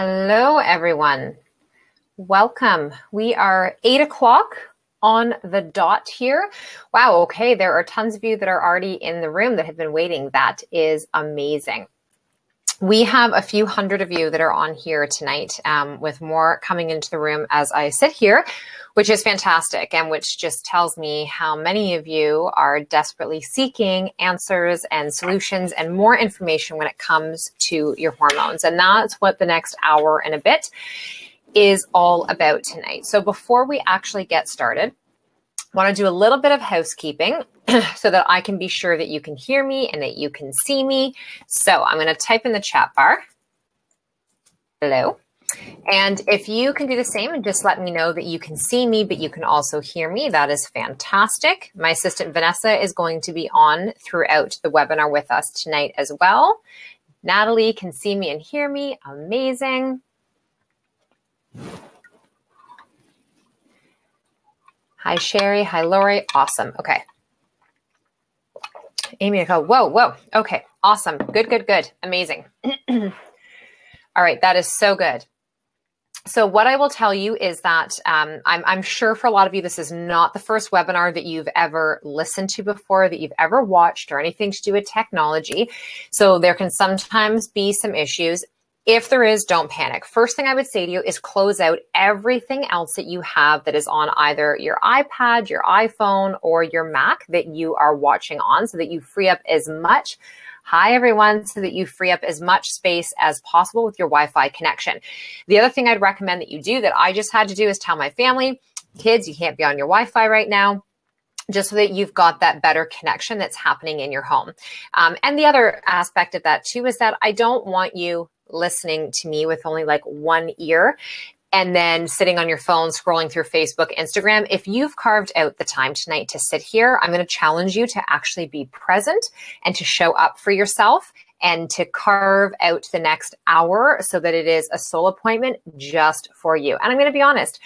Hello, everyone. Welcome. We are 8 o'clock on the dot here. Wow, okay, there are tons of you that are already in the room that have been waiting. That is amazing. We have a few hundred of you that are on here tonight, with more coming into the room as I sit here, which is fantastic and which just tells me how many of you are desperately seeking answers and solutions and more information when it comes to your hormones. And that's what the next hour and a bit is all about tonight. So before we actually get started, I want to do a little bit of housekeeping so that I can be sure that you can hear me and that you can see me. So I'm going to type in the chat bar, hello. And if you can do the same and just let me know that you can see me, but you can also hear me, that is fantastic. My assistant Vanessa is going to be on throughout the webinar with us tonight as well. Natalie can see me and hear me. Amazing. Hi, Sherry. Hi, Lori. Awesome. Okay. Amy, Nicole. Whoa. Okay. Awesome. Good. Amazing. All right. That is so good. So what I will tell you is that I'm sure for a lot of you, this is not the first webinar that you've ever listened to before, that you've ever watched, or anything to do with technology. So there can sometimes be some issues. If there is, don't panic. First thing I would say to you is close out everything else that you have that is on either your iPad, your iPhone, or your Mac that you are watching on, so that you free up as much. Hi, everyone, so that you free up as much space as possible with your Wi-Fi connection. The other thing I'd recommend that you do that I just had to do is tell my family, kids, you can't be on your Wi-Fi right now, just so that you've got that better connection that's happening in your home. And the other aspect of that too is that I don't want you listening to me with only like one ear and then sitting on your phone scrolling through Facebook, Instagram. If you've carved out the time tonight to sit here, I'm going to challenge you to actually be present and to show up for yourself and to carve out the next hour so that it is a soul appointment just for you. And I'm going to be honest,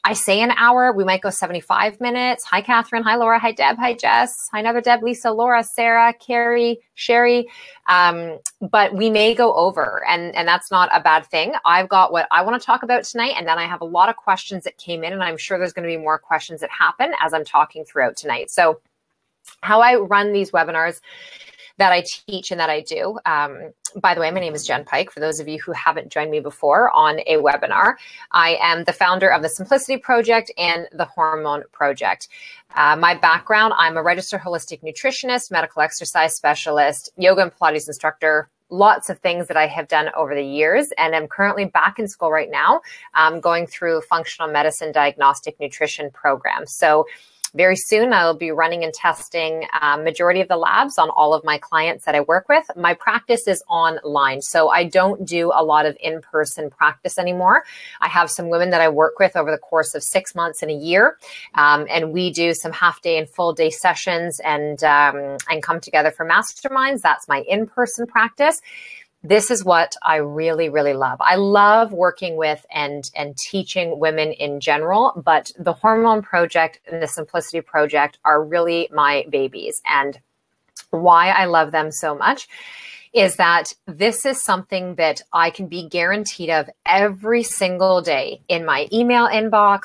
I say an hour, we might go 75 minutes. Hi, Catherine. Hi, Laura. Hi, Deb. Hi, Jess. Hi, another Deb, Lisa, Laura, Sarah, Carrie, Sherry. But we may go over, and that's not a bad thing. I've got what I want to talk about tonight, and then I have a lot of questions that came in, and I'm sure there's going to be more questions that happen as I'm talking throughout tonight. So how I run these webinars that I teach and that I do. By the way, my name is Jen Pike. For those of you who haven't joined me before on a webinar, I am the founder of the Simplicity Project and the Hormone Project. My background, I'm a registered holistic nutritionist, medical exercise specialist, yoga and Pilates instructor, lots of things that I have done over the years, and I'm currently back in school right now, going through functional medicine diagnostic nutrition program. So very soon, I'll be running and testing majority of the labs on all of my clients that I work with. My practice is online, so I don't do a lot of in-person practice anymore. I have some women that I work with over the course of 6 months and a year, and we do some half-day and full-day sessions and come together for masterminds. That's my in-person practice. This is what I really, really love. I love working with and teaching women in general, but the Hormone Project and the Simplicity Project are really my babies. And why I love them so much is that this is something that I can be guaranteed of every single day in my email inbox,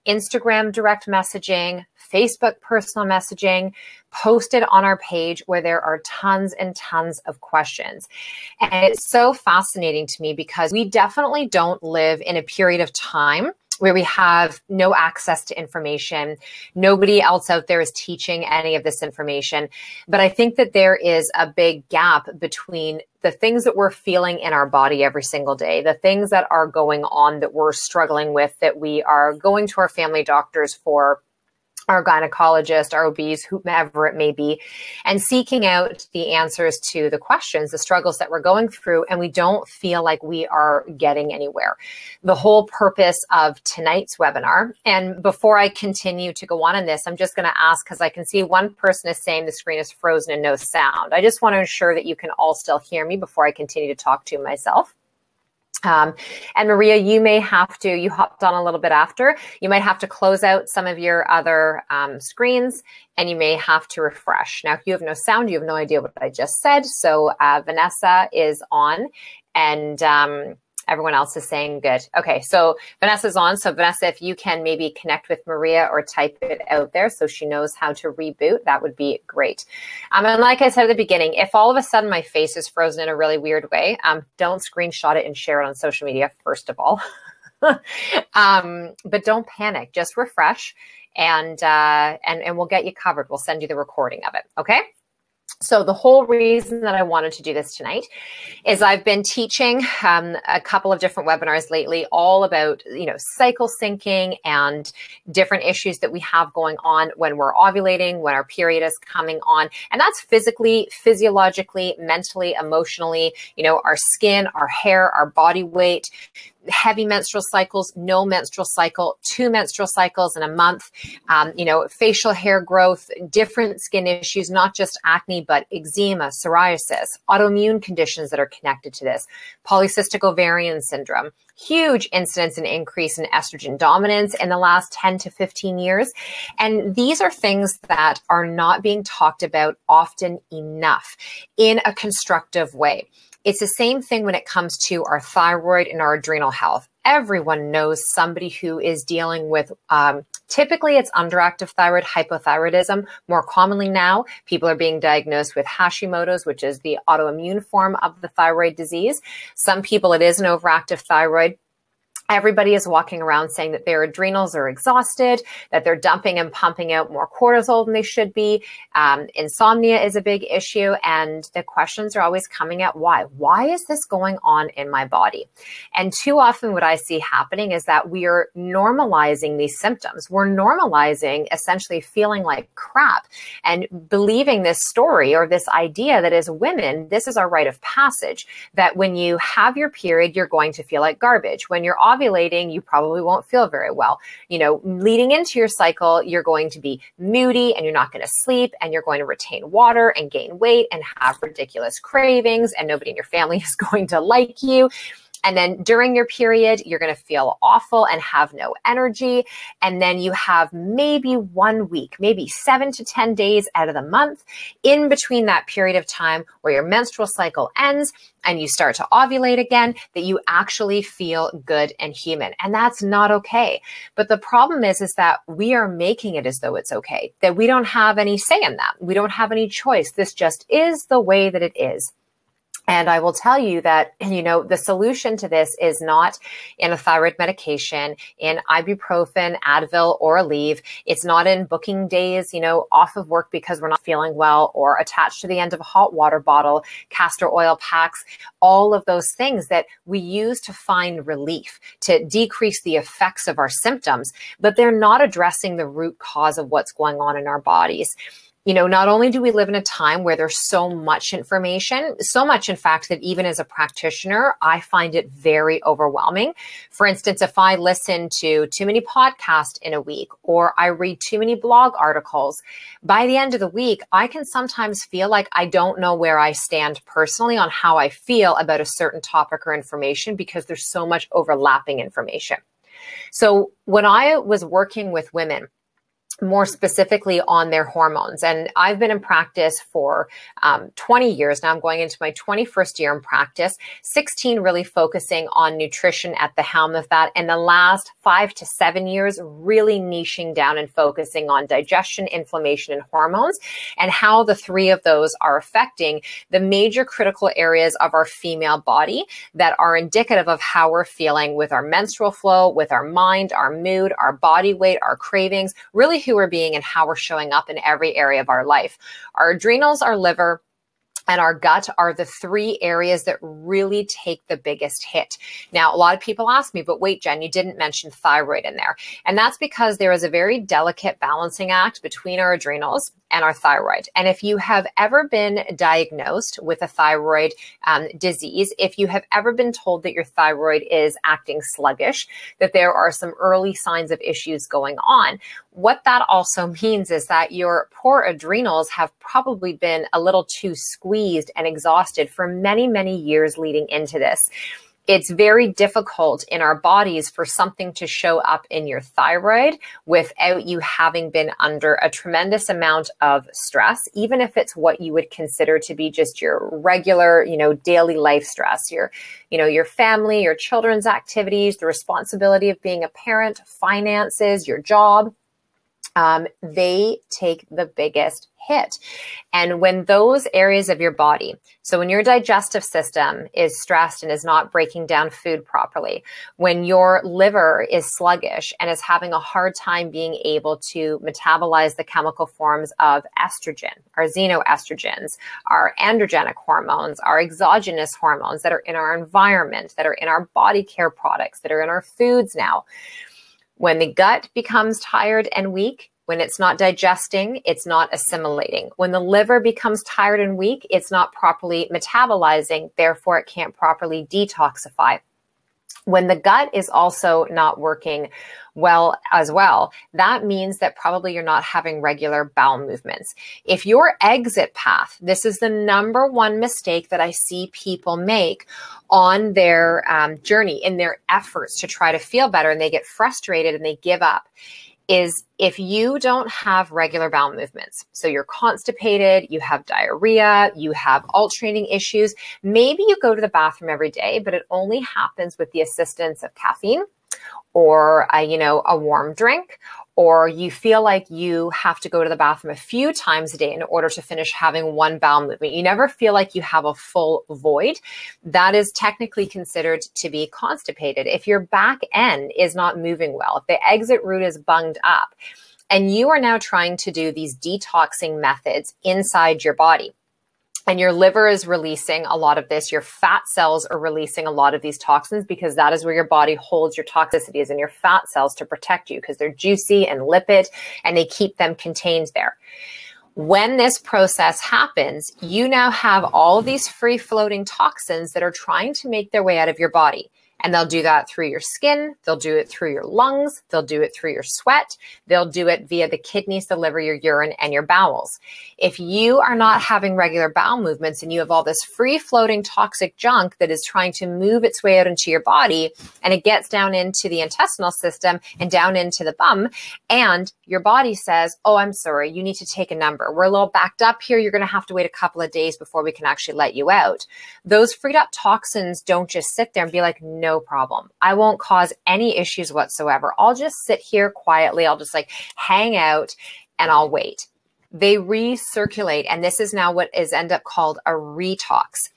Instagram direct messaging, Facebook personal messaging, posted on our page where there are tons and tons of questions. And it's so fascinating to me because we definitely don't live in a period of time where we have no access to information. Nobody else out there is teaching any of this information. But I think that there is a big gap between the things that we're feeling in our body every single day, the things that are going on that we're struggling with, that we are going to our family doctors for, our gynecologist, our OBs, whomever it may be, and seeking out the answers to the questions, the struggles that we're going through, and we don't feel like we are getting anywhere. The whole purpose of tonight's webinar, and before I continue to go on in this, I'm just going to ask, because I can see one person is saying the screen is frozen and no sound. I just want to ensure that you can all still hear me before I continue to talk to myself. And Maria, you may have to, you hopped on a little bit after, you might have to close out some of your other screens and you may have to refresh. Now, if you have no sound, you have no idea what I just said. So Vanessa is on and Everyone else is saying good. Okay, so Vanessa's on. So Vanessa, if you can maybe connect with Maria or type it out there so she knows how to reboot, that would be great. And like I said at the beginning, if all of a sudden my face is frozen in a really weird way, don't screenshot it and share it on social media, first of all. But don't panic, just refresh and we'll get you covered. We'll send you the recording of it. Okay. So the whole reason that I wanted to do this tonight is I've been teaching a couple of different webinars lately, all about, cycle syncing and different issues that we have going on when we're ovulating, when our period is coming on. And that's physically, physiologically, mentally, emotionally, our skin, our hair, our body weight, heavy menstrual cycles, no menstrual cycle, 2 menstrual cycles in a month, facial hair growth, different skin issues, not just acne, but eczema, psoriasis, autoimmune conditions that are connected to this, polycystic ovarian syndrome, huge incidence and increase in estrogen dominance in the last 10 to 15 years. And these are things that are not being talked about often enough in a constructive way. It's the same thing when it comes to our thyroid and our adrenal health. Everyone knows somebody who is dealing with, typically it's underactive thyroid, hypothyroidism. More commonly now, people are being diagnosed with Hashimoto's, which is the autoimmune form of the thyroid disease. Some people, it is an overactive thyroid. Everybody is walking around saying that their adrenals are exhausted, that they're dumping and pumping out more cortisol than they should be. Insomnia is a big issue. And the questions are always coming at why? Why is this going on in my body? And too often what I see happening is that we are normalizing these symptoms. We're normalizing essentially feeling like crap and believing this story or this idea that as women, this is our rite of passage, that when you have your period, you're going to feel like garbage. When you're ovulating, you probably won't feel very well. Leading into your cycle, you're going to be moody and you're not going to sleep and you're going to retain water and gain weight and have ridiculous cravings and nobody in your family is going to like you. And then during your period, you're going to feel awful and have no energy. And then you have maybe 1 week, maybe 7 to 10 days out of the month in between that period of time where your menstrual cycle ends and you start to ovulate again, that you actually feel good and human. And that's not okay. But the problem is that we are making it as though it's okay, that we don't have any say in that. We don't have any choice. This just is the way that it is. And I will tell you that, the solution to this is not in a thyroid medication, in ibuprofen, Advil, or Aleve. It's not in booking days, off of work because we're not feeling well or attached to the end of a hot water bottle, castor oil packs, all of those things that we use to find relief, to decrease the effects of our symptoms, but they're not addressing the root cause of what's going on in our bodies. Not only do we live in a time where there's so much information, so much, in fact, that even as a practitioner, I find it very overwhelming. For instance, if I listen to too many podcasts in a week, or I read too many blog articles, by the end of the week, I can sometimes feel like I don't know where I stand personally on how I feel about a certain topic or information because there's so much overlapping information. So when I was working with women, more specifically on their hormones. And I've been in practice for 20 years now. I'm going into my 21st year in practice, 16 really focusing on nutrition at the helm of that. And the last 5 to 7 years, really niching down and focusing on digestion, inflammation, and hormones, and how the three of those are affecting the major critical areas of our female body that are indicative of how we're feeling with our menstrual flow, with our mind, our mood, our body weight, our cravings, really who we're being and how we're showing up in every area of our life. Our adrenals, our liver, and our gut are the three areas that really take the biggest hit. Now, a lot of people ask me, but wait, Jen, you didn't mention thyroid in there. And that's because there is a very delicate balancing act between our adrenals and our thyroid. And if you have ever been diagnosed with a thyroid disease, if you have ever been told that your thyroid is acting sluggish, that there are some early signs of issues going on, what that also means is that your poor adrenals have probably been a little too squeezed and exhausted for many, many years leading into this. it's very difficult in our bodies for something to show up in your thyroid without you having been under a tremendous amount of stress, even if it's what you would consider to be just your regular, daily life stress, your family, your children's activities, the responsibility of being a parent, finances, your job. They take the biggest hit. And when those areas of your body, so when your digestive system is stressed and is not breaking down food properly, when your liver is sluggish and is having a hard time being able to metabolize the chemical forms of estrogen, our xenoestrogens, our androgenic hormones, our exogenous hormones that are in our environment, that are in our body care products, that are in our foods now. When the gut becomes tired and weak, when it's not digesting, it's not assimilating. When the liver becomes tired and weak, it's not properly metabolizing, therefore it can't properly detoxify. When the gut is also not working well as well, that means that probably you're not having regular bowel movements. If your exit path, this is the number one mistake that I see people make on their journey, in their efforts to try to feel better, and they get frustrated and they give up, is if you don't have regular bowel movements. So you're constipated, you have diarrhea, you have alternating issues. Maybe you go to the bathroom every day, but it only happens with the assistance of caffeine or a warm drink, or you feel like you have to go to the bathroom a few times a day in order to finish having one bowel movement. You never feel like you have a full void. That is technically considered to be constipated. If your back end is not moving well, if the exit route is bunged up, and you are now trying to do these detoxing methods inside your body, and your liver is releasing a lot of this, your fat cells are releasing a lot of these toxins, because that is where your body holds your toxicities in your fat cells to protect you, because they're juicy and lipid and they keep them contained there. When this process happens, you now have all of these free floating toxins that are trying to make their way out of your body. And they'll do that through your skin, they'll do it through your lungs, they'll do it through your sweat, they'll do it via the kidneys, the liver, your urine, and your bowels. If you are not having regular bowel movements and you have all this free-floating toxic junk that is trying to move its way out into your body, and it gets down into the intestinal system and down into the bum, and your body says, oh, I'm sorry, you need to take a number. We're a little backed up here. You're going to have to wait a couple of days before we can actually let you out. Those freed up toxins don't just sit there and be like, no problem. I won't cause any issues whatsoever. I'll just sit here quietly. I'll just hang out and I'll wait. They recirculate. And this is now what is end up called a retox.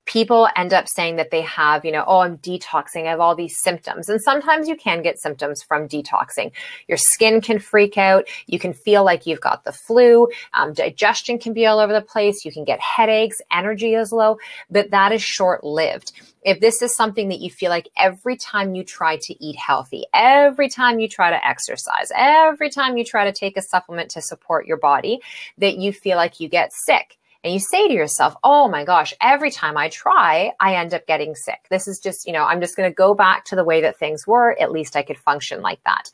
People end up saying that they have, oh, I'm detoxing, I have all these symptoms. And sometimes you can get symptoms from detoxing. Your skin can freak out. You can feel like you've got the flu. Digestion can be all over the place. You can get headaches. Energy is low, but that is short-lived. If this is something that you feel like every time you try to eat healthy, every time you try to exercise, every time you try to take a supplement to support your body, that you feel like you get sick. And you say to yourself, oh my gosh, every time I try, I end up getting sick. This is just, I'm just going to go back to the way that things were. At least I could function like that.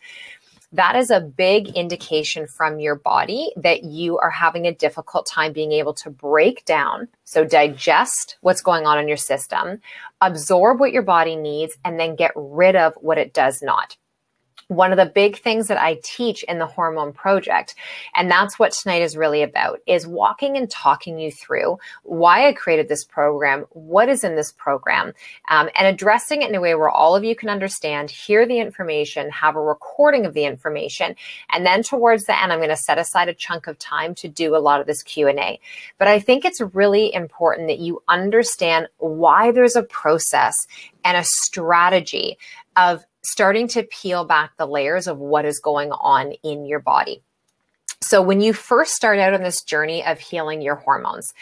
That is a big indication from your body that you are having a difficult time being able to break down, so digest what's going on in your system, absorb what your body needs, and then get rid of what it does not. One of the big things that I teach in the Hormone Project, and that's what tonight is really about, is walking and talking you through why I created this program, what is in this program, and addressing it in a way where all of you can understand, hear the information, have a recording of the information, and then towards the end, I'm going to set aside a chunk of time to do a lot of this Q&A. But I think it's really important that you understand why there's a process and a strategy of starting to peel back the layers of what is going on in your body. So when you first start out on this journey of healing your hormones,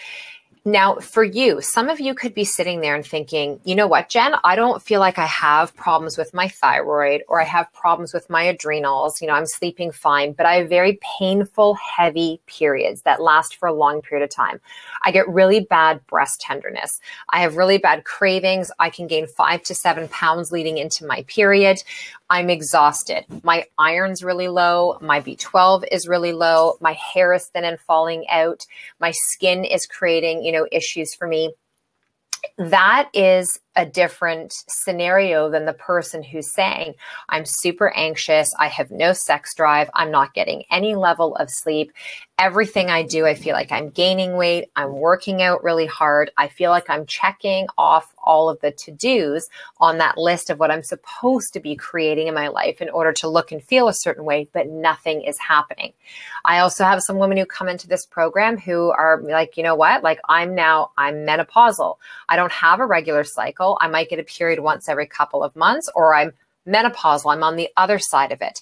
now for you, some of you could be sitting there and thinking, you know what, Jen, I don't feel like I have problems with my thyroid or I have problems with my adrenals. I'm sleeping fine, but I have very painful, heavy periods that last for a long period of time. I get really bad breast tenderness. I have really bad cravings. I can gain 5 to 7 pounds leading into my period. I'm exhausted. My iron's really low. My B12 is really low. My hair is thin and falling out. My skin is creating, issues for me. That is a different scenario than the person who's saying, I'm super anxious, I have no sex drive, I'm not getting any level of sleep. Everything I do, I feel like I'm gaining weight, I'm working out really hard, I feel like I'm checking off all of the to-dos on that list of what I'm supposed to be creating in my life in order to look and feel a certain way, but nothing is happening. I also have some women who come into this program who are like, you know what, like I'm menopausal. I don't have a regular cycle. I might get a period once every couple of months, or I'm menopausal. I'm on the other side of it,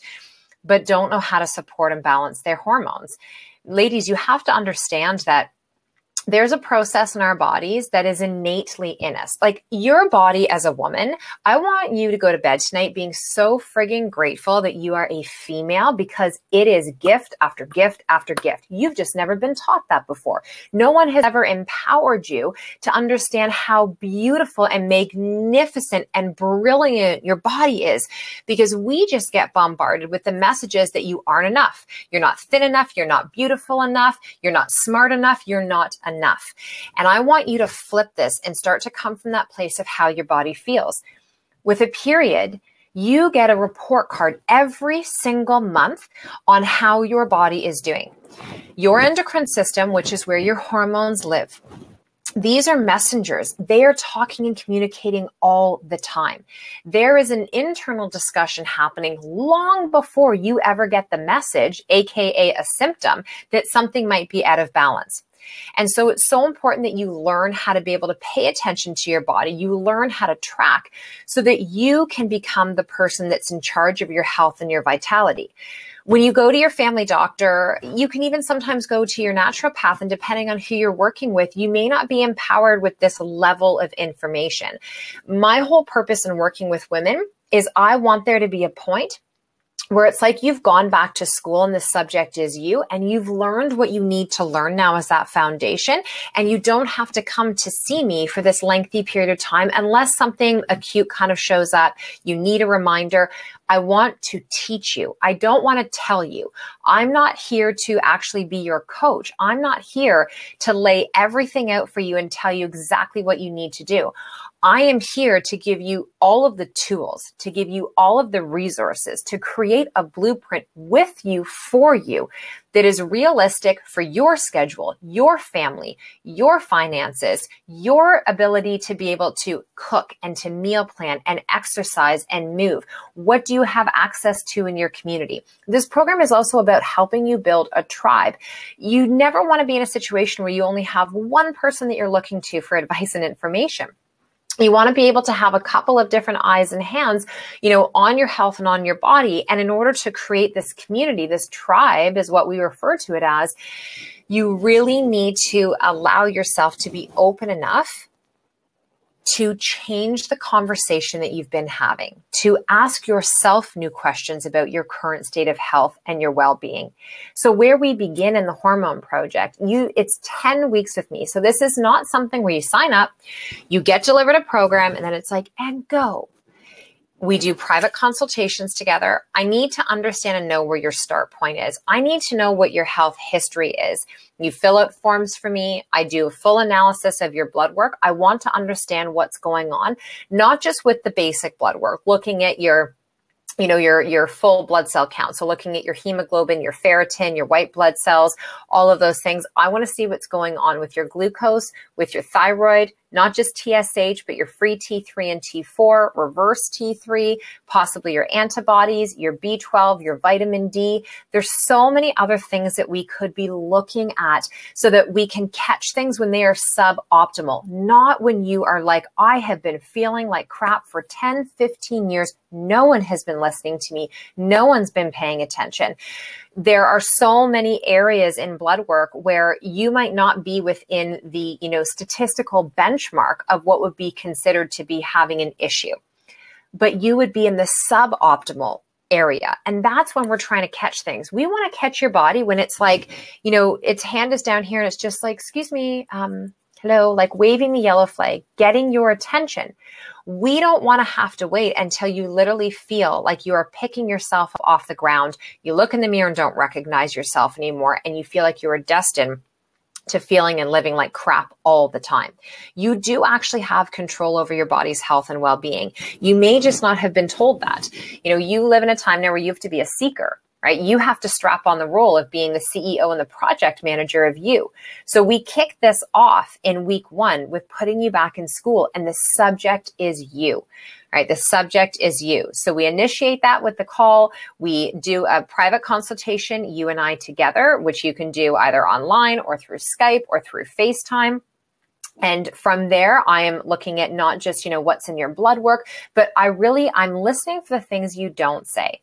but don't know how to support and balance their hormones. Ladies, you have to understand that there's a process in our bodies that is innately in us. Like your body as a woman, I want you to go to bed tonight being so friggin' grateful that you are a female, because it is gift after gift after gift. You've just never been taught that before. No one has ever empowered you to understand how beautiful and magnificent and brilliant your body is, because we just get bombarded with the messages that you aren't enough. You're not thin enough. You're not beautiful enough. You're not smart enough. You're not enough. And I want you to flip this and start to come from that place of how your body feels. With a period, you get a report card every single month on how your body is doing. Your endocrine system, which is where your hormones live, these are messengers. They are talking and communicating all the time. There is an internal discussion happening long before you ever get the message, aka a symptom, that something might be out of balance. And so it's so important that you learn how to be able to pay attention to your body. You learn how to track so that you can become the person that's in charge of your health and your vitality. When you go to your family doctor, you can even sometimes go to your naturopath, and depending on who you're working with, you may not be empowered with this level of information. My whole purpose in working with women is I want there to be a point where it's like you've gone back to school and the subject is you, and you've learned what you need to learn now as that foundation, and you don't have to come to see me for this lengthy period of time unless something acute kind of shows up. You need a reminder. I want to teach you. I don't want to tell you. I'm not here to actually be your coach. I'm not here to lay everything out for you and tell you exactly what you need to do. I am here to give you all of the tools, to give you all of the resources, to create a blueprint with you, for you, that is realistic for your schedule, your family, your finances, your ability to be able to cook and to meal plan and exercise and move. What do you have access to in your community? This program is also about helping you build a tribe. You never want to be in a situation where you only have one person that you're looking to for advice and information. You want to be able to have a couple of different eyes and hands, on your health and on your body. And in order to create this community, this tribe is what we refer to it as, you really need to allow yourself to be open enough to change the conversation that you've been having, to ask yourself new questions about your current state of health and your well-being. So where we begin in the Hormone Project, it's 10 weeks with me. So this is not something where you sign up, you get delivered a program, and then it's like, and go. We do private consultations together. I need to understand and know where your start point is. I need to know what your health history is. You fill out forms for me. I do a full analysis of your blood work. I want to understand what's going on, not just with the basic blood work, looking at your full blood cell count. So looking at your hemoglobin, your ferritin, your white blood cells, all of those things. I want to see what's going on with your glucose, with your thyroid, not just TSH, but your free T3 and T4, reverse T3, possibly your antibodies, your B12, your vitamin D. There's so many other things that we could be looking at so that we can catch things when they are suboptimal, not when you are like, I have been feeling like crap for 10, 15 years. No one has been listening to me. No one's been paying attention. There are so many areas in blood work where you might not be within the, statistical benchmark of what would be considered to be having an issue, but you would be in the suboptimal area. And that's when we're trying to catch things. We want to catch your body when it's like, its hand is down here and it's just like, excuse me, hello, like waving the yellow flag, getting your attention. We don't want to have to wait until you literally feel like you are picking yourself off the ground. You look in the mirror and don't recognize yourself anymore, and you feel like you are destined to feeling and living like crap all the time. You do actually have control over your body's health and well-being. You may just not have been told that. You know, you live in a time now where you have to be a seeker, right? You have to strap on the role of being the CEO and the project manager of you. So we kick this off in week 1 with putting you back in school, and the subject is you. Right, the subject is you. So we initiate that with the call. We do a private consultation, you and I together, which you can do either online or through Skype or through FaceTime. And from there, I am looking at not just, you know, what's in your blood work, but I'm listening for the things you don't say.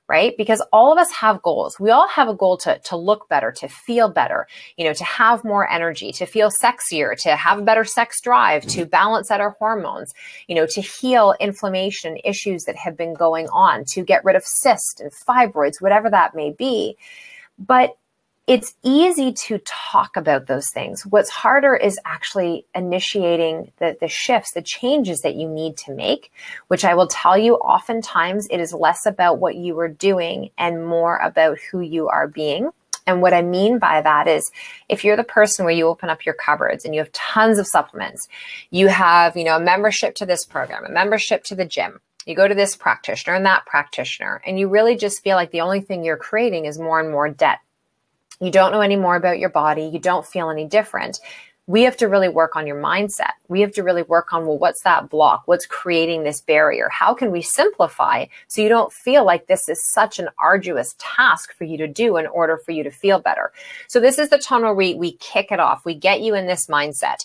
Right? Because all of us have goals. We all have a goal to look better, to feel better, you know, to have more energy, to feel sexier, to have a better sex drive, to balance out our hormones, you know, to heal inflammation issues that have been going on, to get rid of cysts and fibroids, whatever that may be. But it's easy to talk about those things. What's harder is actually initiating the shifts, the changes that you need to make, which I will tell you, oftentimes it is less about what you are doing and more about who you are being. And what I mean by that is, if you're the person where you open up your cupboards and you have tons of supplements, you have, you know, a membership to this program, a membership to the gym, you go to this practitioner and that practitioner, and you really just feel like the only thing you're creating is more and more debt. You don't know any more about your body. You don't feel any different. We have to really work on your mindset. We have to really work on, well, what's that block? What's creating this barrier? How can we simplify so you don't feel like this is such an arduous task for you to do in order for you to feel better? So this is the time where we kick it off. We get you in this mindset.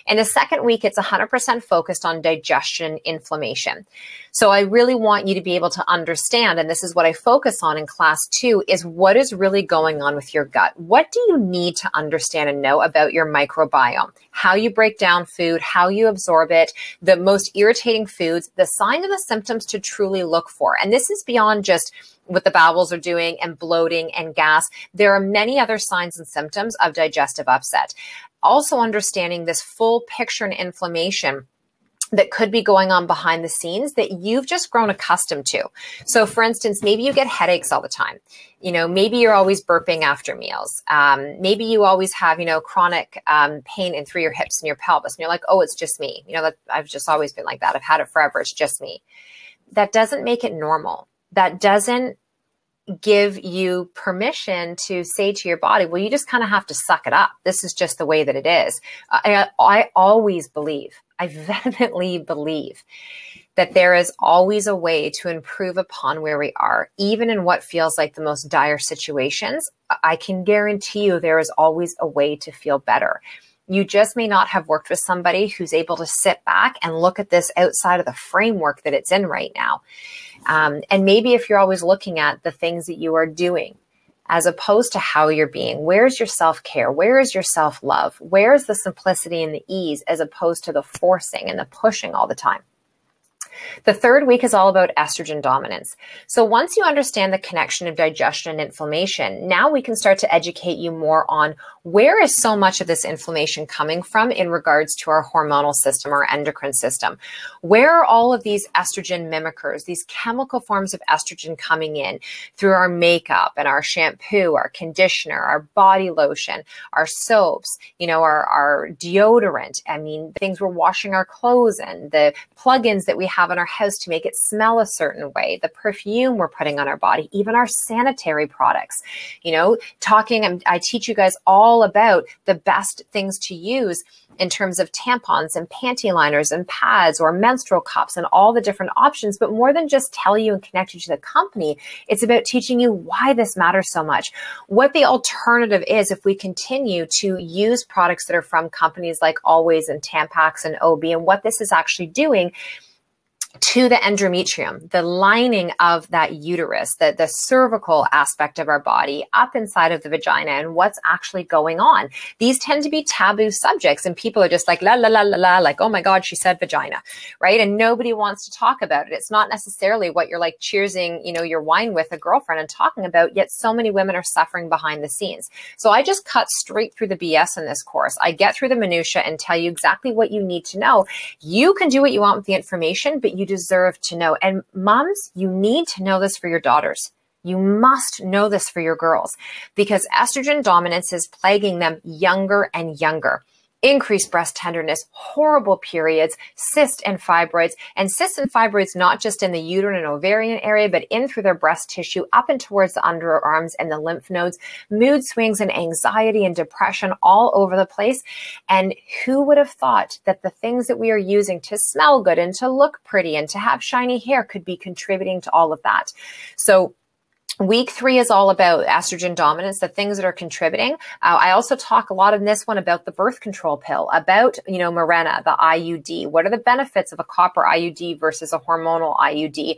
In the second week, it's 100% focused on digestion, inflammation. So I really want you to be able to understand, and this is what I focus on in class 2, is what is really going on with your gut. What do you need to understand and know about your microbiome? How you break down food, how you absorb it, the most irritating foods, the signs and the symptoms to truly look for. And this is beyond just what the bowels are doing and bloating and gas. There are many other signs and symptoms of digestive upset. Also understanding this full picture and inflammation that could be going on behind the scenes that you've just grown accustomed to. So for instance, maybe you get headaches all the time. You know, maybe you're always burping after meals. Maybe you always have, you know, chronic pain in through your hips and your pelvis. And you're like, oh, it's just me. You know, that I've just always been like that. I've had it forever. It's just me. That doesn't make it normal. That doesn't give you permission to say to your body, well, you just kind of have to suck it up. This is just the way that it is. I always believe, I vehemently believe that there is always a way to improve upon where we are, even in what feels like the most dire situations. I can guarantee you there is always a way to feel better. You just may not have worked with somebody who's able to sit back and look at this outside of the framework that it's in right now. And maybe if you're always looking at the things that you are doing, as opposed to how you're being, where's your self-care? Where is your self-love? Where's the simplicity and the ease as opposed to the forcing and the pushing all the time? The third week is all about estrogen dominance. So once you understand the connection of digestion and inflammation, now we can start to educate you more on where is so much of this inflammation coming from in regards to our hormonal system, our endocrine system. Where are all of these estrogen mimickers, these chemical forms of estrogen coming in through our makeup and our shampoo, our conditioner, our body lotion, our soaps, you know, our deodorant. I mean, things we're washing our clothes in, the plugins that we have in our house to make it smell a certain way, the perfume we're putting on our body, even our sanitary products. You know, I teach you guys all about the best things to use in terms of tampons and panty liners and pads or menstrual cups and all the different options. But more than just tell you and connect you to the company, it's about teaching you why this matters so much, what the alternative is if we continue to use products that are from companies like Always and Tampax and OB, and what this is actually doing to the endometrium, the lining of that uterus, the cervical aspect of our body up inside of the vagina, and what's actually going on. These tend to be taboo subjects, and people are just like, la, la, la, la, la, like, oh my God, she said vagina, right? And nobody wants to talk about it. It's not necessarily what you're like cheersing, you know, your wine with a girlfriend and talking about, yet so many women are suffering behind the scenes. So I just cut straight through the BS in this course. I get through the minutia and tell you exactly what you need to know. You can do what you want with the information, but you deserve to know. And moms, you need to know this for your daughters. You must know this for your girls because estrogen dominance is plaguing them younger and younger. Increased breast tenderness, horrible periods, cysts and fibroids, not just in the uterine and ovarian area, but in through their breast tissue, up and towards the underarms and the lymph nodes, mood swings and anxiety and depression all over the place. And who would have thought that the things that we are using to smell good and to look pretty and to have shiny hair could be contributing to all of that? So week 3 is all about estrogen dominance, the things that are contributing. I also talk a lot in this one about the birth control pill, about, Mirena, the IUD. What are the benefits of a copper IUD versus a hormonal IUD?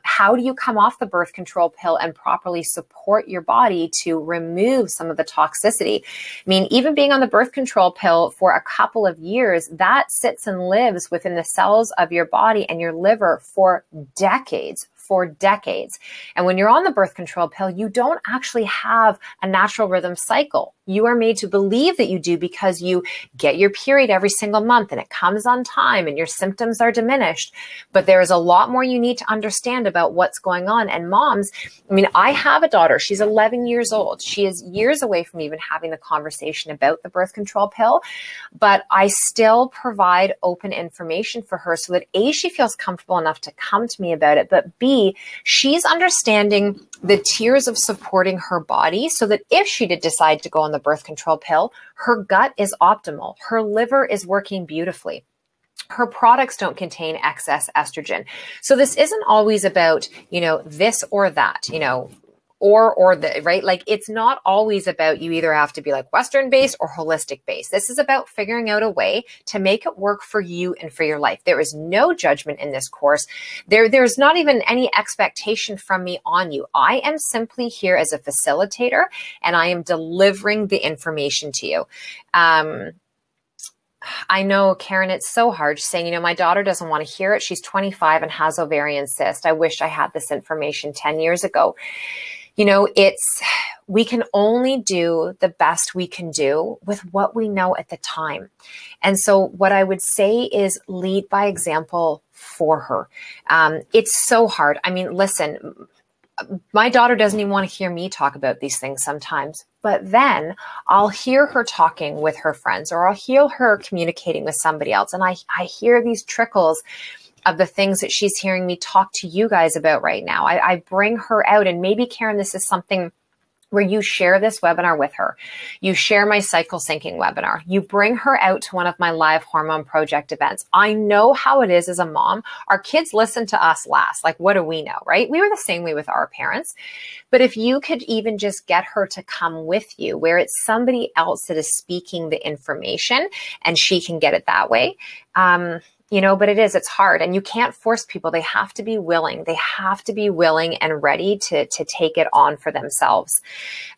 How do you come off the birth control pill and properly support your body to remove some of the toxicity? I mean, even being on the birth control pill for a couple of years, that sits and lives within the cells of your body and your liver for decades. And when you're on the birth control pill, you don't actually have a natural rhythm cycle. You are made to believe that you do because you get your period every single month and it comes on time and your symptoms are diminished. But there is a lot more you need to understand about what's going on. And moms, I have a daughter. She's 11 years old. She is years away from even having the conversation about the birth control pill. But I still provide open information for her so that A, she feels comfortable enough to come to me about it, but B, she's understanding the tiers of supporting her body so that if she did decide to go on the birth control pill, her gut is optimal. Her liver is working beautifully. Her products don't contain excess estrogen. So this isn't always about, this or that, or the, right? Like it's not always about you either have to be like Western based or holistic based. This is about figuring out a way to make it work for you and for your life. There is no judgment in this course. There's not even any expectation from me on you. I am simply here as a facilitator and I am delivering the information to you. I know, Karen, it's so hard saying, my daughter doesn't want to hear it. She's 25 and has ovarian cyst. I wish I had this information 10 years ago. We can only do the best we can do with what we know at the time. And so what I would say is lead by example for her. It's so hard. Listen, my daughter doesn't even want to hear me talk about these things sometimes, but then I'll hear her talking with her friends or I'll hear her communicating with somebody else. And I hear these trickles of the things that she's hearing me talk to you guys about right now. I bring her out, and maybe, Karen, this is something where you share this webinar with her. You share my cycle syncing webinar. You bring her out to one of my live Hormone Project events. I know how it is as a mom. Our kids listen to us last. Like, what do we know, right? We were the same way with our parents. But if you could even just get her to come with you where it's somebody else that is speaking the information and she can get it that way, but it's hard and you can't force people. They have to be willing. They have to be willing and ready to take it on for themselves.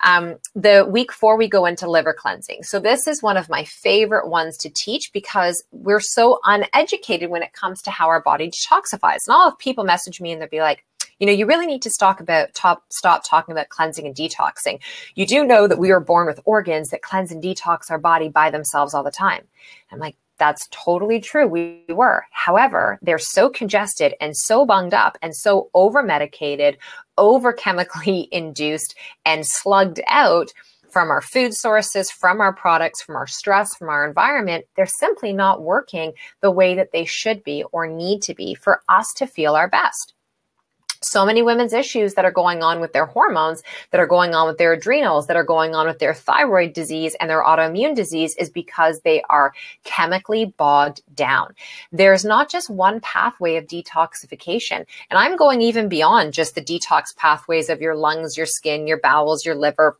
The week 4, we go into liver cleansing. So this is one of my favorite ones to teach because we're so uneducated when it comes to how our body detoxifies. And I'll have people message me and they'll be like, you really need to stop talking about cleansing and detoxing. You do know that we were born with organs that cleanse and detox our body by themselves all the time. I'm like, that's totally true. We were. However, they're so congested and so bunged up and so over-medicated, over-chemically induced and slugged out from our food sources, from our products, from our stress, from our environment. They're simply not working the way that they should be or need to be for us to feel our best. So many women's issues that are going on with their hormones, that are going on with their adrenals, that are going on with their thyroid disease and their autoimmune disease is because they are chemically bogged down. There's not just one pathway of detoxification. And I'm going even beyond just the detox pathways of your lungs, your skin, your bowels, your liver,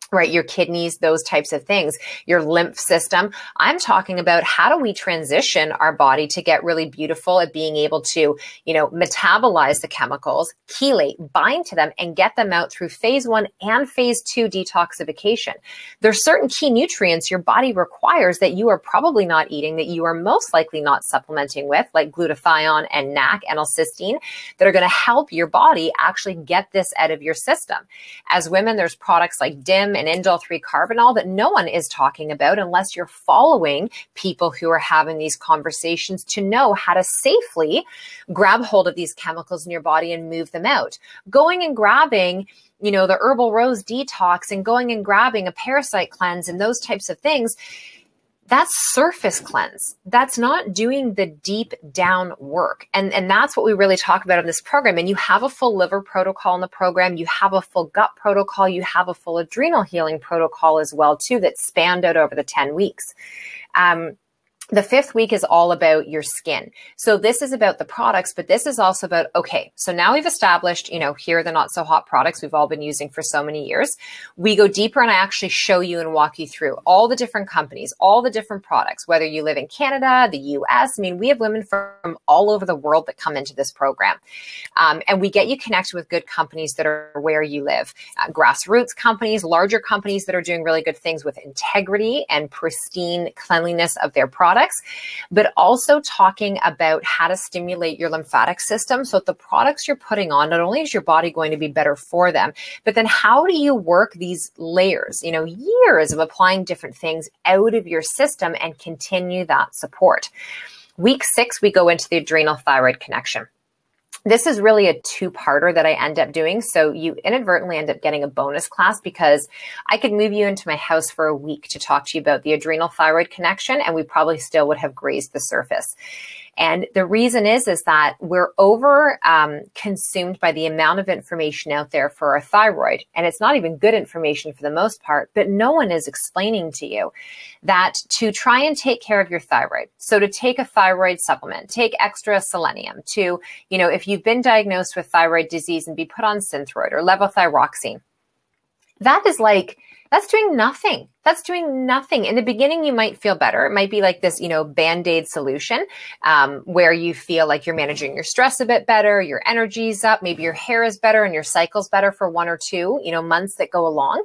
right? Your kidneys, those types of things, your lymph system. I'm talking about how do we transition our body to get really beautiful at being able to, metabolize the chemicals, chelate, bind to them, and get them out through phase 1 and phase 2 detoxification. There's certain key nutrients your body requires that you are probably not eating, that you are most likely not supplementing with, like glutathione and NAC, N-L-cysteine, that are going to help your body actually get this out of your system. As women, there's products like DIM and indole-3 carbinol that no one is talking about unless you're following people who are having these conversations to know how to safely grab hold of these chemicals in your body and move them out. Going and grabbing, you know, the herbal rose detox and going and grabbing a parasite cleanse and those types of things, that's surface cleanse. That's not doing the deep down work. And that's what we really talk about in this program. And you have a full liver protocol in the program. You have a full gut protocol. You have a full adrenal healing protocol as well, too, that's spanned out over the 10 weeks. The 5th week is all about your skin. So this is about the products, but this is also about, okay, so now we've established, you know, here are the not so hot products we've all been using for so many years. We go deeper and I actually show you and walk you through all the different companies, all the different products, whether you live in Canada, the US. I mean, we have women from all over the world that come into this program. And we get you connected with good companies that are where you live. Grassroots companies, larger companies that are doing really good things with integrity and pristine cleanliness of their products. But also talking about how to stimulate your lymphatic system so that the products you're putting on, not only is your body going to be better for them, but then how do you work these layers, you know, years of applying different things out of your system and continue that support. Week 6, we go into the adrenal thyroid connection. This is really a 2-parter that I end up doing. So you inadvertently end up getting a bonus class because I could move you into my house for a week to talk to you about the adrenal thyroid connection, and we probably still would have grazed the surface. And the reason is that we're over consumed by the amount of information out there for our thyroid. And it's not even good information for the most part, but no one is explaining to you that to try and take care of your thyroid. So to take a thyroid supplement, take extra selenium, to, you know, if you've been diagnosed with thyroid disease and be put on Synthroid or levothyroxine, that is like, that's doing nothing. That's doing nothing. In the beginning, you might feel better. It might be like this, you know, Band-Aid solution where you feel like you're managing your stress a bit better, your energy's up, maybe your hair is better and your cycle's better for 1 or 2, you know, months that go along.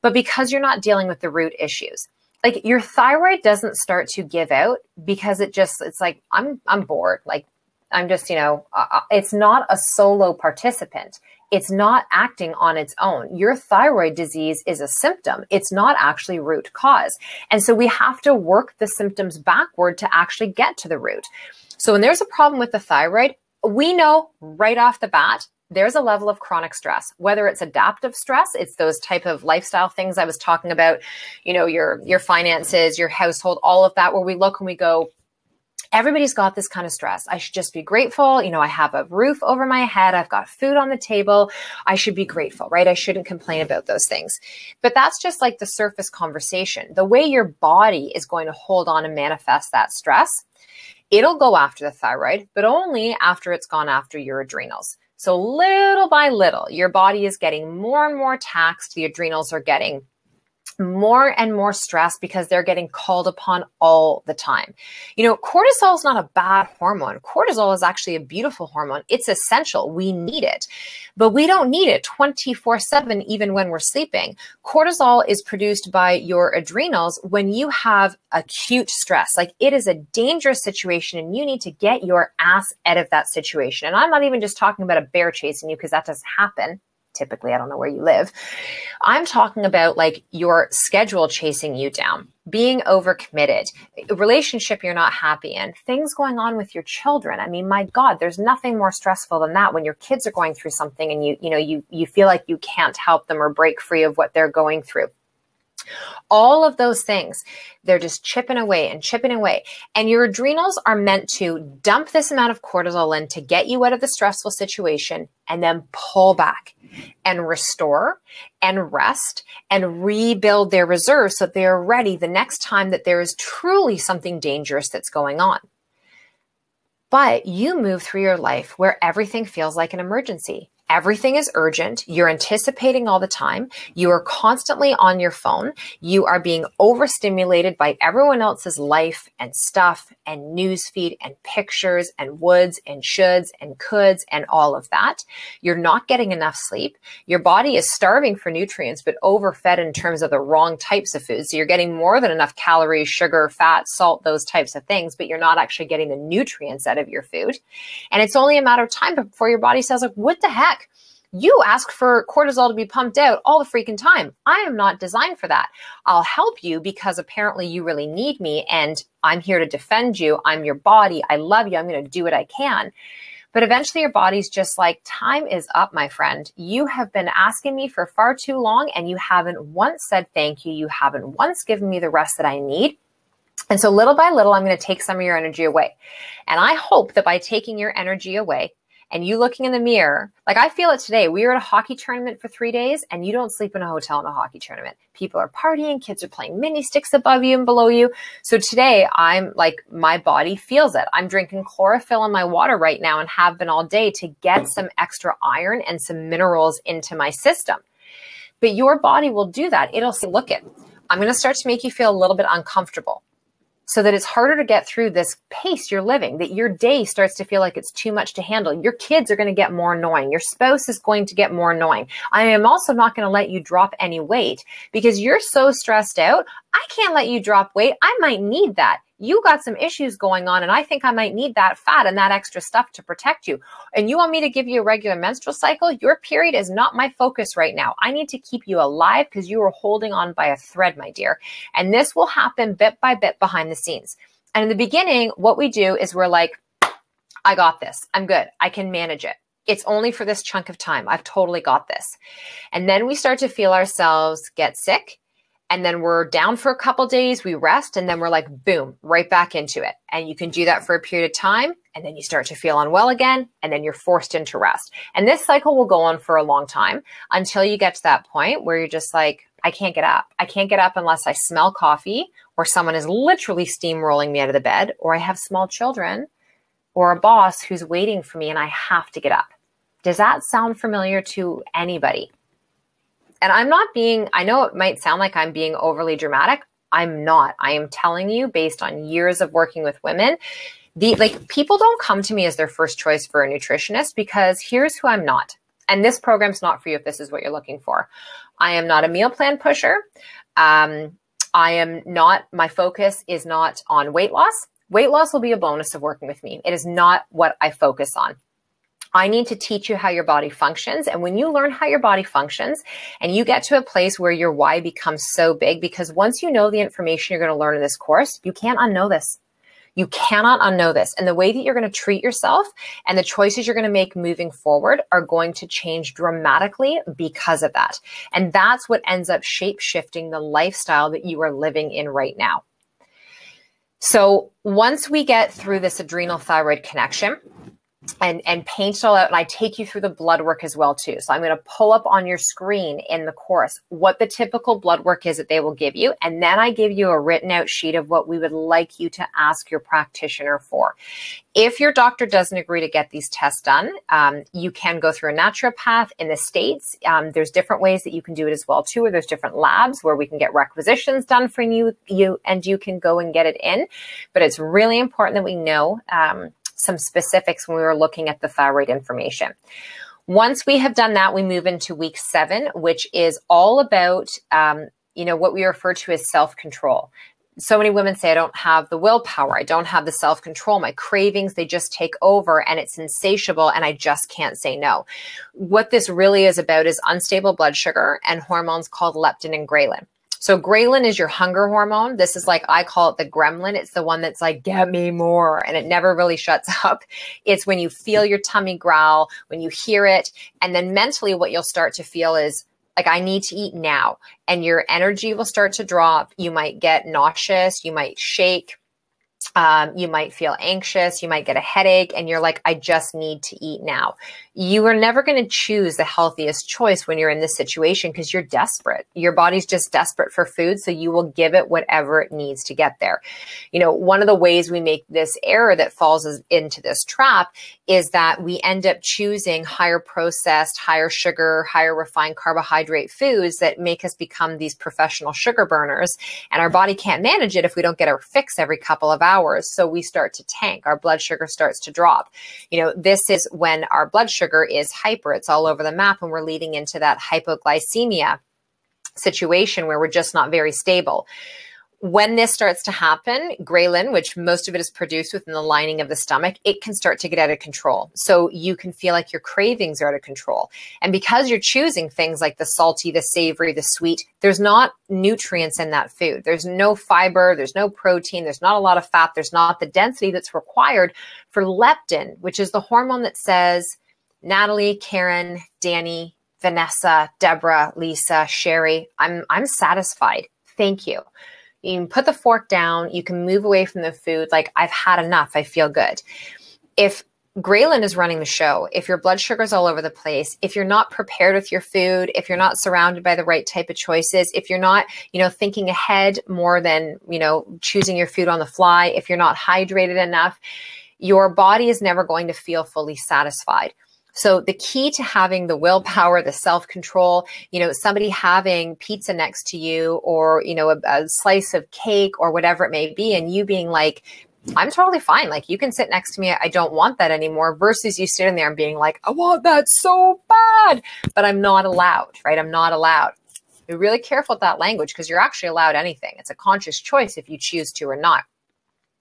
But because you're not dealing with the root issues, like your thyroid doesn't start to give out because it's like, I'm bored. Like I'm just, you know, it's not a solo participant. It's not acting on its own. Your thyroid disease is a symptom. It's not actually root cause. And so we have to work the symptoms backward to actually get to the root. So when there's a problem with the thyroid, we know right off the bat, there's a level of chronic stress, whether it's adaptive stress, it's those type of lifestyle things I was talking about, you know, your finances, your household, all of that, where we look and we go, everybody's got this kind of stress. I should just be grateful. You know, I have a roof over my head. I've got food on the table. I should be grateful, right? I shouldn't complain about those things. But that's just like the surface conversation. The way your body is going to hold on and manifest that stress, it'll go after the thyroid, but only after it's gone after your adrenals. So little by little, your body is getting more and more taxed. The adrenals are getting more and more stress because they're getting called upon all the time. You know, cortisol is not a bad hormone. Cortisol is actually a beautiful hormone. It's essential. We need it, but we don't need it 24/7, even when we're sleeping. Cortisol is produced by your adrenals when you have acute stress. Like it is a dangerous situation and you need to get your ass out of that situation. And I'm not even just talking about a bear chasing you because that doesn't happen. Typically, I don't know where you live. I'm talking about like your schedule chasing you down, being overcommitted, a relationship you're not happy in, things going on with your children. I mean, my God, there's nothing more stressful than that when your kids are going through something and you feel like you can't help them or break free of what they're going through. All of those things, they're just chipping away and chipping away. And your adrenals are meant to dump this amount of cortisol in to get you out of the stressful situation and then pull back and restore and rest and rebuild their reserves so that they're ready the next time that there is truly something dangerous that's going on. But you move through your life where everything feels like an emergency. Everything is urgent. You're anticipating all the time. You are constantly on your phone. You are being overstimulated by everyone else's life and stuff and newsfeed and pictures and woulds and shoulds and coulds and all of that. You're not getting enough sleep. Your body is starving for nutrients, but overfed in terms of the wrong types of food. So you're getting more than enough calories, sugar, fat, salt, those types of things, but you're not actually getting the nutrients out of your food. And it's only a matter of time before your body says, like, what the heck? You ask for cortisol to be pumped out all the freaking time. I am not designed for that. I'll help you because apparently you really need me and I'm here to defend you. I'm your body. I love you. I'm going to do what I can. But eventually your body's just like, time is up, my friend. You have been asking me for far too long and you haven't once said thank you. You haven't once given me the rest that I need. And so little by little, I'm going to take some of your energy away. And I hope that by taking your energy away and you looking in the mirror, like I feel it today, we were at a hockey tournament for 3 days and you don't sleep in a hotel in a hockey tournament. People are partying, kids are playing mini sticks above you and below you. So today I'm like, my body feels it. I'm drinking chlorophyll in my water right now and have been all day to get some extra iron and some minerals into my system. But your body will do that. It'll say, look it, I'm going to start to make you feel a little bit uncomfortable, so that it's harder to get through this pace you're living, that your day starts to feel like it's too much to handle. Your kids are going to get more annoying. Your spouse is going to get more annoying. I am also not going to let you drop any weight because you're so stressed out. I can't let you drop weight. I might need that. You got some issues going on and I think I might need that fat and that extra stuff to protect you. And you want me to give you a regular menstrual cycle? Your period is not my focus right now. I need to keep you alive because you are holding on by a thread, my dear. And this will happen bit by bit behind the scenes. And in the beginning, what we do is we're like, I got this. I'm good. I can manage it. It's only for this chunk of time. I've totally got this. And then we start to feel ourselves get sick. And then we're down for a couple days, we rest, and then we're like, boom, right back into it. And you can do that for a period of time, and then you start to feel unwell again, and then you're forced into rest. And this cycle will go on for a long time until you get to that point where you're just like, I can't get up. I can't get up unless I smell coffee, or someone is literally steamrolling me out of the bed, or I have small children, or a boss who's waiting for me and I have to get up. Does that sound familiar to anybody? And I'm not being, I know it might sound like I'm being overly dramatic. I'm not. I am telling you based on years of working with women, people don't come to me as their first choice for a nutritionist because here's who I'm not. And this program's not for you if this is what you're looking for. I am not a meal plan pusher. I am not, my focus is not on weight loss. Weight loss will be a bonus of working with me. It is not what I focus on. I need to teach you how your body functions. And when you learn how your body functions and you get to a place where your why becomes so big, because once you know the information you're going to learn in this course, you can't unknow this. You cannot unknow this. And the way that you're going to treat yourself and the choices you're going to make moving forward are going to change dramatically because of that. And that's what ends up shape-shifting the lifestyle that you are living in right now. So once we get through this adrenal thyroid connection, and paint it all out. And I take you through the blood work as well too. So I'm going to pull up on your screen in the course what the typical blood work is that they will give you. And then I give you a written out sheet of what we would like you to ask your practitioner for. If your doctor doesn't agree to get these tests done, you can go through a naturopath in the States. There's different ways that you can do it as well too, or there's different labs where we can get requisitions done for you and you can go and get it in. But it's really important that we know some specifics when we were looking at the thyroid information. Once we have done that, we move into week 7, which is all about, what we refer to as self-control. So many women say, I don't have the willpower. I don't have the self-control. My cravings, they just take over and it's insatiable and I just can't say no. What this really is about is unstable blood sugar and hormones called leptin and ghrelin. So ghrelin is your hunger hormone. This is like, I call it the gremlin. It's the one that's like, get me more. And it never really shuts up. It's when you feel your tummy growl, when you hear it. And then mentally what you'll start to feel is like, I need to eat now. And your energy will start to drop. You might get nauseous. You might shake. You might feel anxious. You might get a headache and you're like, I just need to eat now. You are never going to choose the healthiest choice when you're in this situation because you're desperate. Your body's just desperate for food. So you will give it whatever it needs to get there. One of the ways we make this error that falls into this trap is that we end up choosing higher processed, higher sugar, higher refined carbohydrate foods that make us become these professional sugar burners. And our body can't manage it if we don't get our fix every couple of hours. So we start to tank. Our blood sugar starts to drop. This is when our blood sugar is hyper. It's all over the map and we're leading into that hypoglycemia situation where we're just not very stable. when this starts to happen, ghrelin, which most of it is produced within the lining of the stomach, it can start to get out of control. So you can feel like your cravings are out of control. And because you're choosing things like the salty, the savory, the sweet, there's not nutrients in that food. There's no fiber, there's no protein, there's not a lot of fat, there's not the density that's required for leptin, which is the hormone that says, Natalie, Karen, Danny, Vanessa, Deborah, Lisa, Sherry, I'm satisfied. Thank you. You can put the fork down. You can move away from the food. Like, I've had enough. I feel good. If ghrelin is running the show, if your blood sugar's all over the place, if you're not prepared with your food, if you're not surrounded by the right type of choices, if you're not, thinking ahead more than, choosing your food on the fly, if you're not hydrated enough, your body is never going to feel fully satisfied. So the key to having the willpower, the self-control, somebody having pizza next to you or, a slice of cake or whatever it may be, and you being like, I'm totally fine. Like, you can sit next to me. I don't want that anymore, versus you sitting there and being like, I want that so bad, but I'm not allowed, right? I'm not allowed. Be really careful with that language, because you're actually allowed anything. It's a conscious choice if you choose to or not.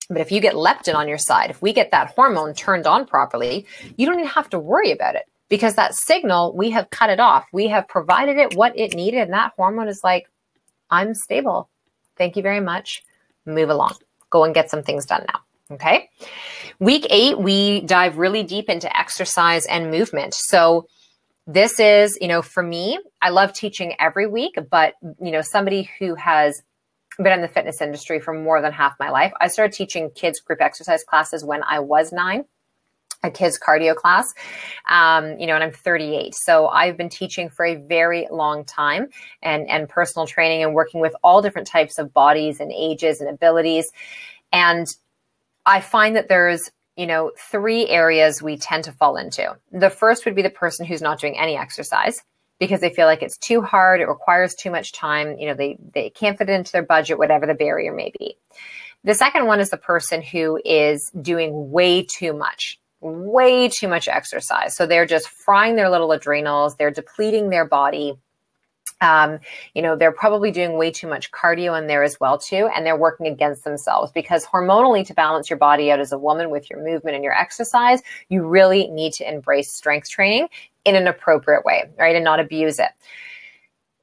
But if you get leptin on your side, if we get that hormone turned on properly, you don't even have to worry about it, because that signal, we have cut it off. We have provided it what it needed. And that hormone is like, I'm stable. Thank you very much. Move along. Go and get some things done now. Okay. Week 8, we dive really deep into exercise and movement. So this is, for me, I love teaching every week, but, somebody who has been in the fitness industry for more than half my life. I started teaching kids group exercise classes when I was 9, a kids cardio class, and I'm 38. So I've been teaching for a very long time, and personal training and working with all different types of bodies and ages and abilities. And I find that there's, 3 areas we tend to fall into. The first would be the person who's not doing any exercise, because they feel like it's too hard, it requires too much time, they can't fit it into their budget, whatever the barrier may be. The second one is the person who is doing way too much exercise. So they're just frying their little adrenals, they're depleting their body. They're probably doing way too much cardio in there as well too, and they're working against themselves, because hormonally, to balance your body out as a woman with your movement and your exercise, you really need to embrace strength training in an appropriate way, right? And not abuse it.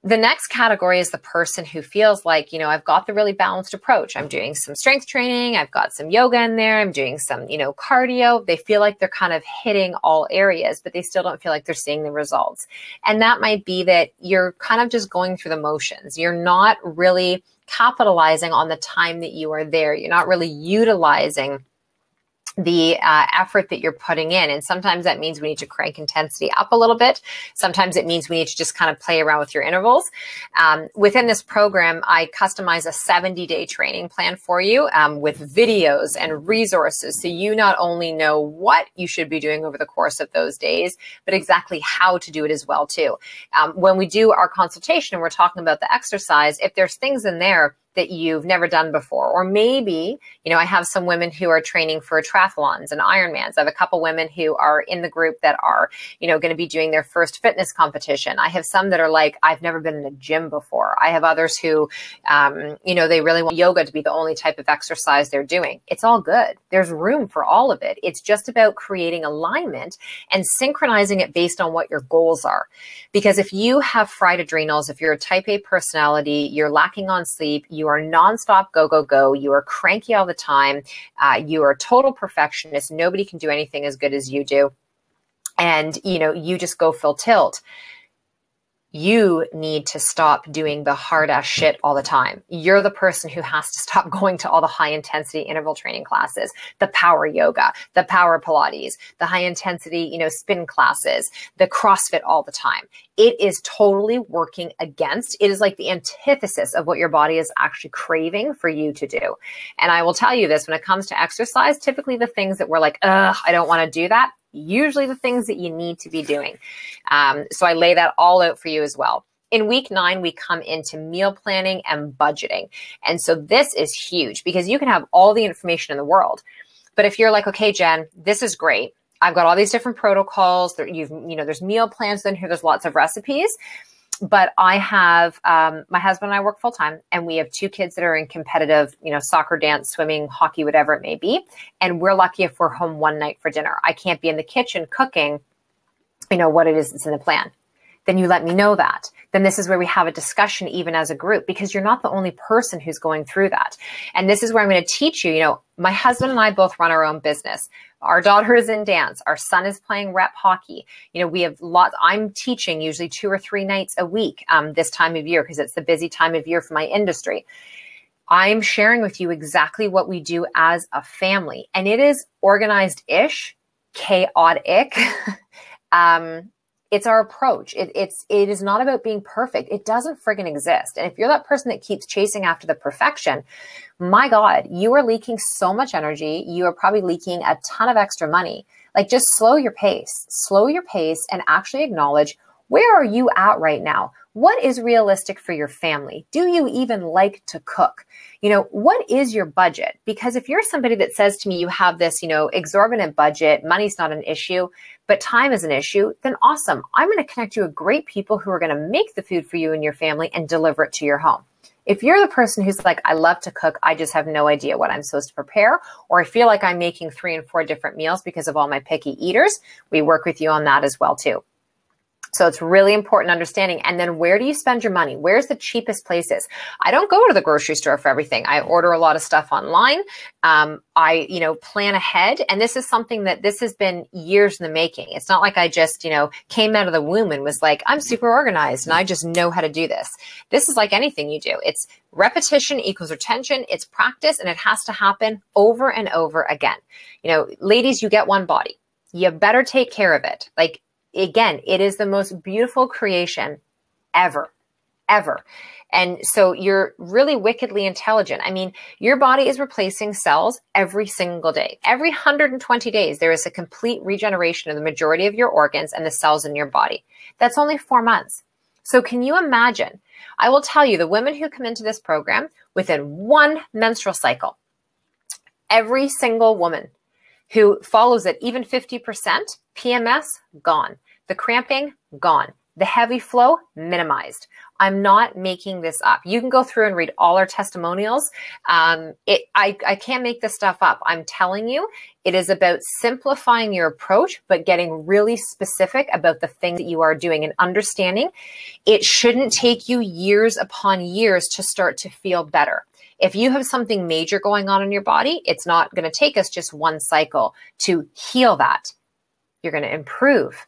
The next category is the person who feels like, I've got the really balanced approach. I'm doing some strength training. I've got some yoga in there. I'm doing some, cardio. They feel like they're kind of hitting all areas, but they still don't feel like they're seeing the results. And that might be that you're kind of just going through the motions. You're not really capitalizing on the time that you are there. You're not really utilizing the effort that you're putting in. And sometimes that means we need to crank intensity up a little bit. Sometimes it means we need to just kind of play around with your intervals. Within this program, I customize a 70-day training plan for you with videos and resources. So you not only know what you should be doing over the course of those days, but exactly how to do it as well too. When we do our consultation and we're talking about the exercise, if there's things in there that you've never done before, or maybe, I have some women who are training for triathlons and Ironmans. I have a couple women who are in the group that are, going to be doing their first fitness competition. I have some that are like, I've never been in a gym before. I have others who, they really want yoga to be the only type of exercise they're doing. It's all good. There's room for all of it. It's just about creating alignment and synchronizing it based on what your goals are. Because if you have fried adrenals, if you're a type A personality, you're lacking on sleep, you are nonstop go, go, go, you are cranky all the time, you are a total perfectionist, nobody can do anything as good as you do, and you just go full tilt, you need to stop doing the hard ass shit all the time. You're the person who has to stop going to all the high intensity interval training classes, the power yoga, the power Pilates, the high intensity, spin classes, the CrossFit all the time. It is totally working against, it is like the antithesis of what your body is actually craving for you to do. And I will tell you this, when it comes to exercise, typically the things that we're like, ugh, I don't want to do that, usually the things that you need to be doing. So I lay that all out for you as well. In week 9, we come into meal planning and budgeting. And so this is huge, because you can have all the information in the world. But if you're like, okay, Jen, this is great. I've got all these different protocols. There's meal plans in here. There's lots of recipes. But I have, my husband and I work full time, and we have 2 kids that are in competitive, soccer, dance, swimming, hockey, whatever it may be. And we're lucky if we're home one night for dinner. I can't be in the kitchen cooking, what it is that's in the plan. Then you let me know that. Then this is where we have a discussion even as a group, because you're not the only person who's going through that. And this is where I'm going to teach you, my husband and I both run our own business. Our daughter is in dance. Our son is playing rep hockey. We have lots. I'm teaching usually 2 or 3 nights a week this time of year, because it's the busy time of year for my industry. I'm sharing with you exactly what we do as a family. And it is organized-ish, chaotic. It's our approach. It is not about being perfect. It doesn't friggin' exist. And if you're that person that keeps chasing after the perfection, my God, you are leaking so much energy. You are probably leaking a ton of extra money. Like, just slow your pace and actually acknowledge, where are you at right now? What is realistic for your family? Do you even like to cook? What is your budget? Because if you're somebody that says to me, you have this, exorbitant budget, money's not an issue, but time is an issue, then awesome. I'm going to connect you with great people who are going to make the food for you and your family and deliver it to your home. If you're the person who's like, I love to cook, I just have no idea what I'm supposed to prepare, or I feel like I'm making 3 and 4 different meals because of all my picky eaters, we work with you on that as well too. So it's really important understanding. And then, where do you spend your money? Where's the cheapest places? I don't go to the grocery store for everything. I order a lot of stuff online. I plan ahead. And this is something that this has been years in the making. It's not like I just, came out of the womb and was like, I'm super organized and I just know how to do this. This is like anything you do. It's repetition equals retention. It's practice, and it has to happen over and over again. Ladies, you get one body. You better take care of it. Like, again, it is the most beautiful creation ever. And so you're really wickedly intelligent. I mean, your body is replacing cells every single day. Every 120 days, there is a complete regeneration of the majority of your organs and the cells in your body. That's only 4 months. So can you imagine? I will tell you, the women who come into this program, within 1 menstrual cycle, every single woman who follows it, even 50%, PMS, gone. The cramping, gone. The heavy flow, minimized. I'm not making this up. You can go through and read all our testimonials. I can't make this stuff up. I'm telling you, it is about simplifying your approach, but getting really specific about the things that you are doing and understanding. It shouldn't take you years upon years to start to feel better. If you have something major going on in your body, it's not going to take us just 1 cycle to heal that. You're going to improve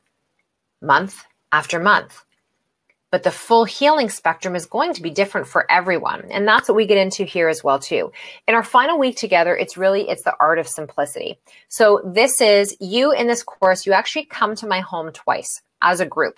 month after month. But the full healing spectrum is going to be different for everyone. And that's what we get into here as well too. In our final week together, it's the art of simplicity. So this is you in this course, you actually come to my home twice as a group.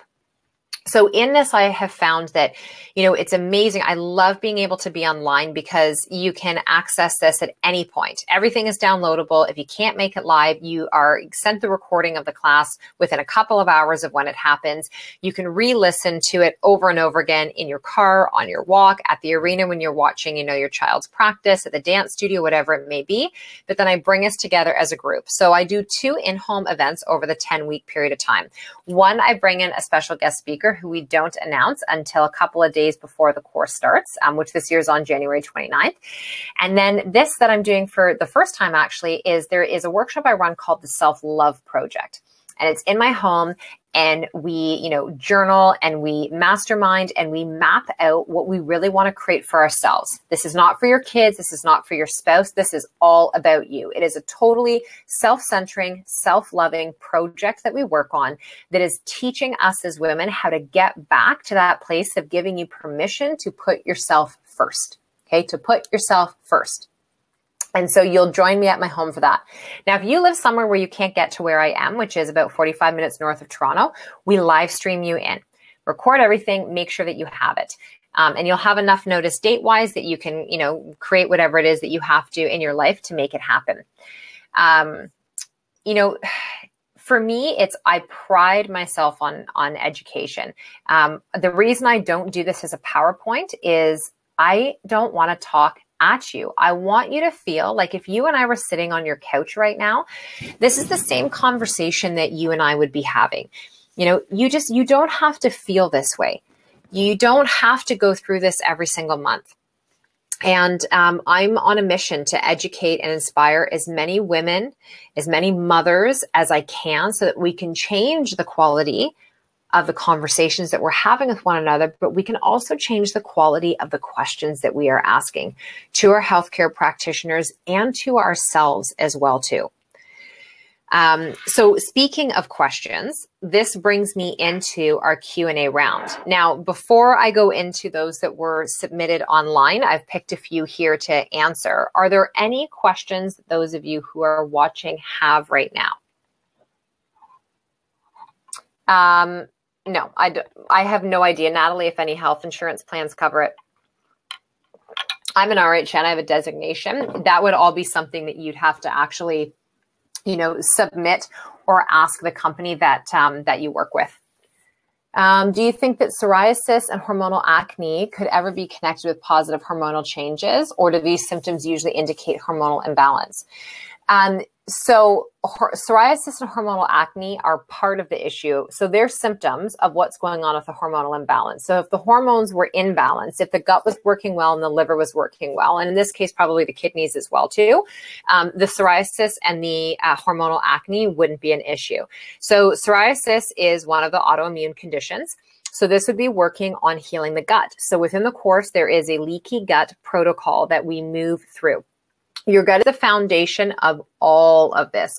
So in this, I have found that, it's amazing. I love being able to be online because you can access this at any point. Everything is downloadable. If you can't make it live, you are sent the recording of the class within a couple of hours of when it happens. You can re-listen to it over and over again in your car, on your walk, at the arena when you're watching, your child's practice, at the dance studio, whatever it may be. But then I bring us together as a group. So I do 2 in-home events over the 10-week period of time. One, I bring in a special guest speaker who we don't announce until a couple of days before the course starts, which this year is on January 29th. And then this that I'm doing for the first time actually is there is a workshop I run called the Self-Love Project. And it's in my home, and we, journal and we mastermind and we map out what we really want to create for ourselves. This is not for your kids. This is not for your spouse. This is all about you. It is a totally self-centering, self-loving project that we work on that is teaching us as women how to get back to that place of giving you permission to put yourself first. Okay, to put yourself first. And so you'll join me at my home for that. Now, if you live somewhere where you can't get to where I am, which is about 45 minutes north of Toronto, we live stream you in. Record everything, make sure that you have it. And you'll have enough notice date-wise that you can, create whatever it is that you have to in your life to make it happen. For me, I pride myself on education. The reason I don't do this as a PowerPoint is I don't want to talk at you. I want you to feel like if you and I were sitting on your couch right now, this is the same conversation that you and I would be having. You don't have to feel this way. You don't have to go through this every single month. And I'm on a mission to educate and inspire as many women, as many mothers as I can, so that we can change the quality of the conversations that we're having with one another, but we can also change the quality of the questions that we are asking to our healthcare practitioners and to ourselves as well too. So speaking of questions, this brings me into our Q&A round. Now, before I go into those that were submitted online, I've picked a few here to answer. Are there any questions that those of you who are watching have right now? No, I have no idea, Natalie, if any health insurance plans cover it. I'm an RHN, I have a designation. That would all be something that you'd have to actually, submit or ask the company that that you work with. Do you think that psoriasis and hormonal acne could ever be connected with positive hormonal changes, or do these symptoms usually indicate hormonal imbalance? So psoriasis and hormonal acne are part of the issue. So they're symptoms of what's going on with the hormonal imbalance. So if the hormones were in balance, if the gut was working well and the liver was working well, and in this case, probably the kidneys as well too, the psoriasis and the hormonal acne wouldn't be an issue. So psoriasis is one of the autoimmune conditions. So this would be working on healing the gut. So within the course, there is a leaky gut protocol that we move through. Your gut is the foundation of all of this.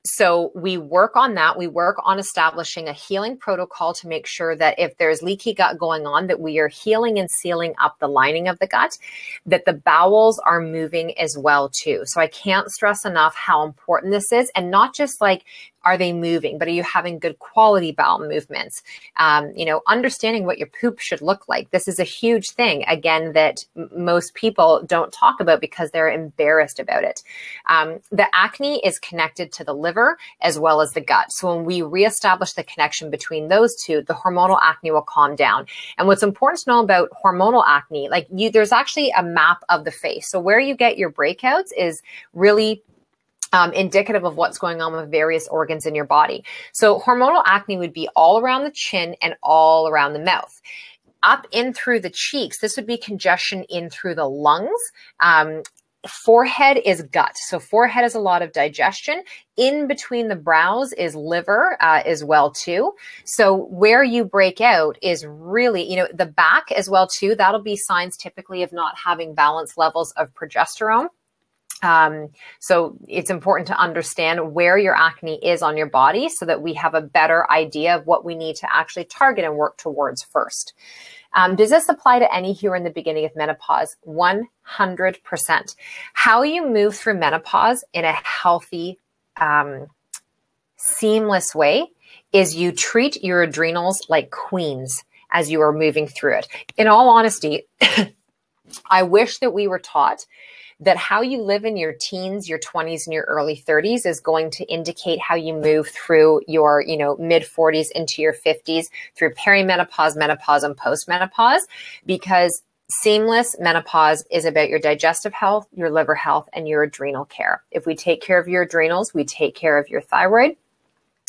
So we work on that. We work on establishing a healing protocol to make sure that if there's leaky gut going on, that we are healing and sealing up the lining of the gut, that the bowels are moving as well too. So I can't stress enough how important this is, and not just like, are they moving, but are you having good quality bowel movements? Understanding what your poop should look like. This is a huge thing, again, that most people don't talk about because they're embarrassed about it. The acne is connected to the liver as well as the gut. So when we reestablish the connection between those two, the hormonal acne will calm down. And what's important to know about hormonal acne, there's actually a map of the face. So where you get your breakouts is really indicative of what's going on with various organs in your body. So hormonal acne would be all around the chin and all around the mouth. Up in through the cheeks, this would be congestion in through the lungs. Forehead is gut. So forehead is a lot of digestion. In between the brows is liver as well too. So where you break out is really, the back as well too. That'll be signs typically of not having balanced levels of progesterone. So it's important to understand where your acne is on your body so that we have a better idea of what we need to actually target and work towards first. Does this apply to any who are in the beginning of menopause? 100%. How you move through menopause in a healthy, seamless way is you treat your adrenals like queens as you are moving through it. In all honesty, I wish that we were taught that how you live in your teens, your 20s, and your early 30s is going to indicate how you move through your, mid 40s into your 50s, through perimenopause, menopause, and postmenopause, because seamless menopause is about your digestive health, your liver health, and your adrenal care. If we take care of your adrenals, we take care of your thyroid.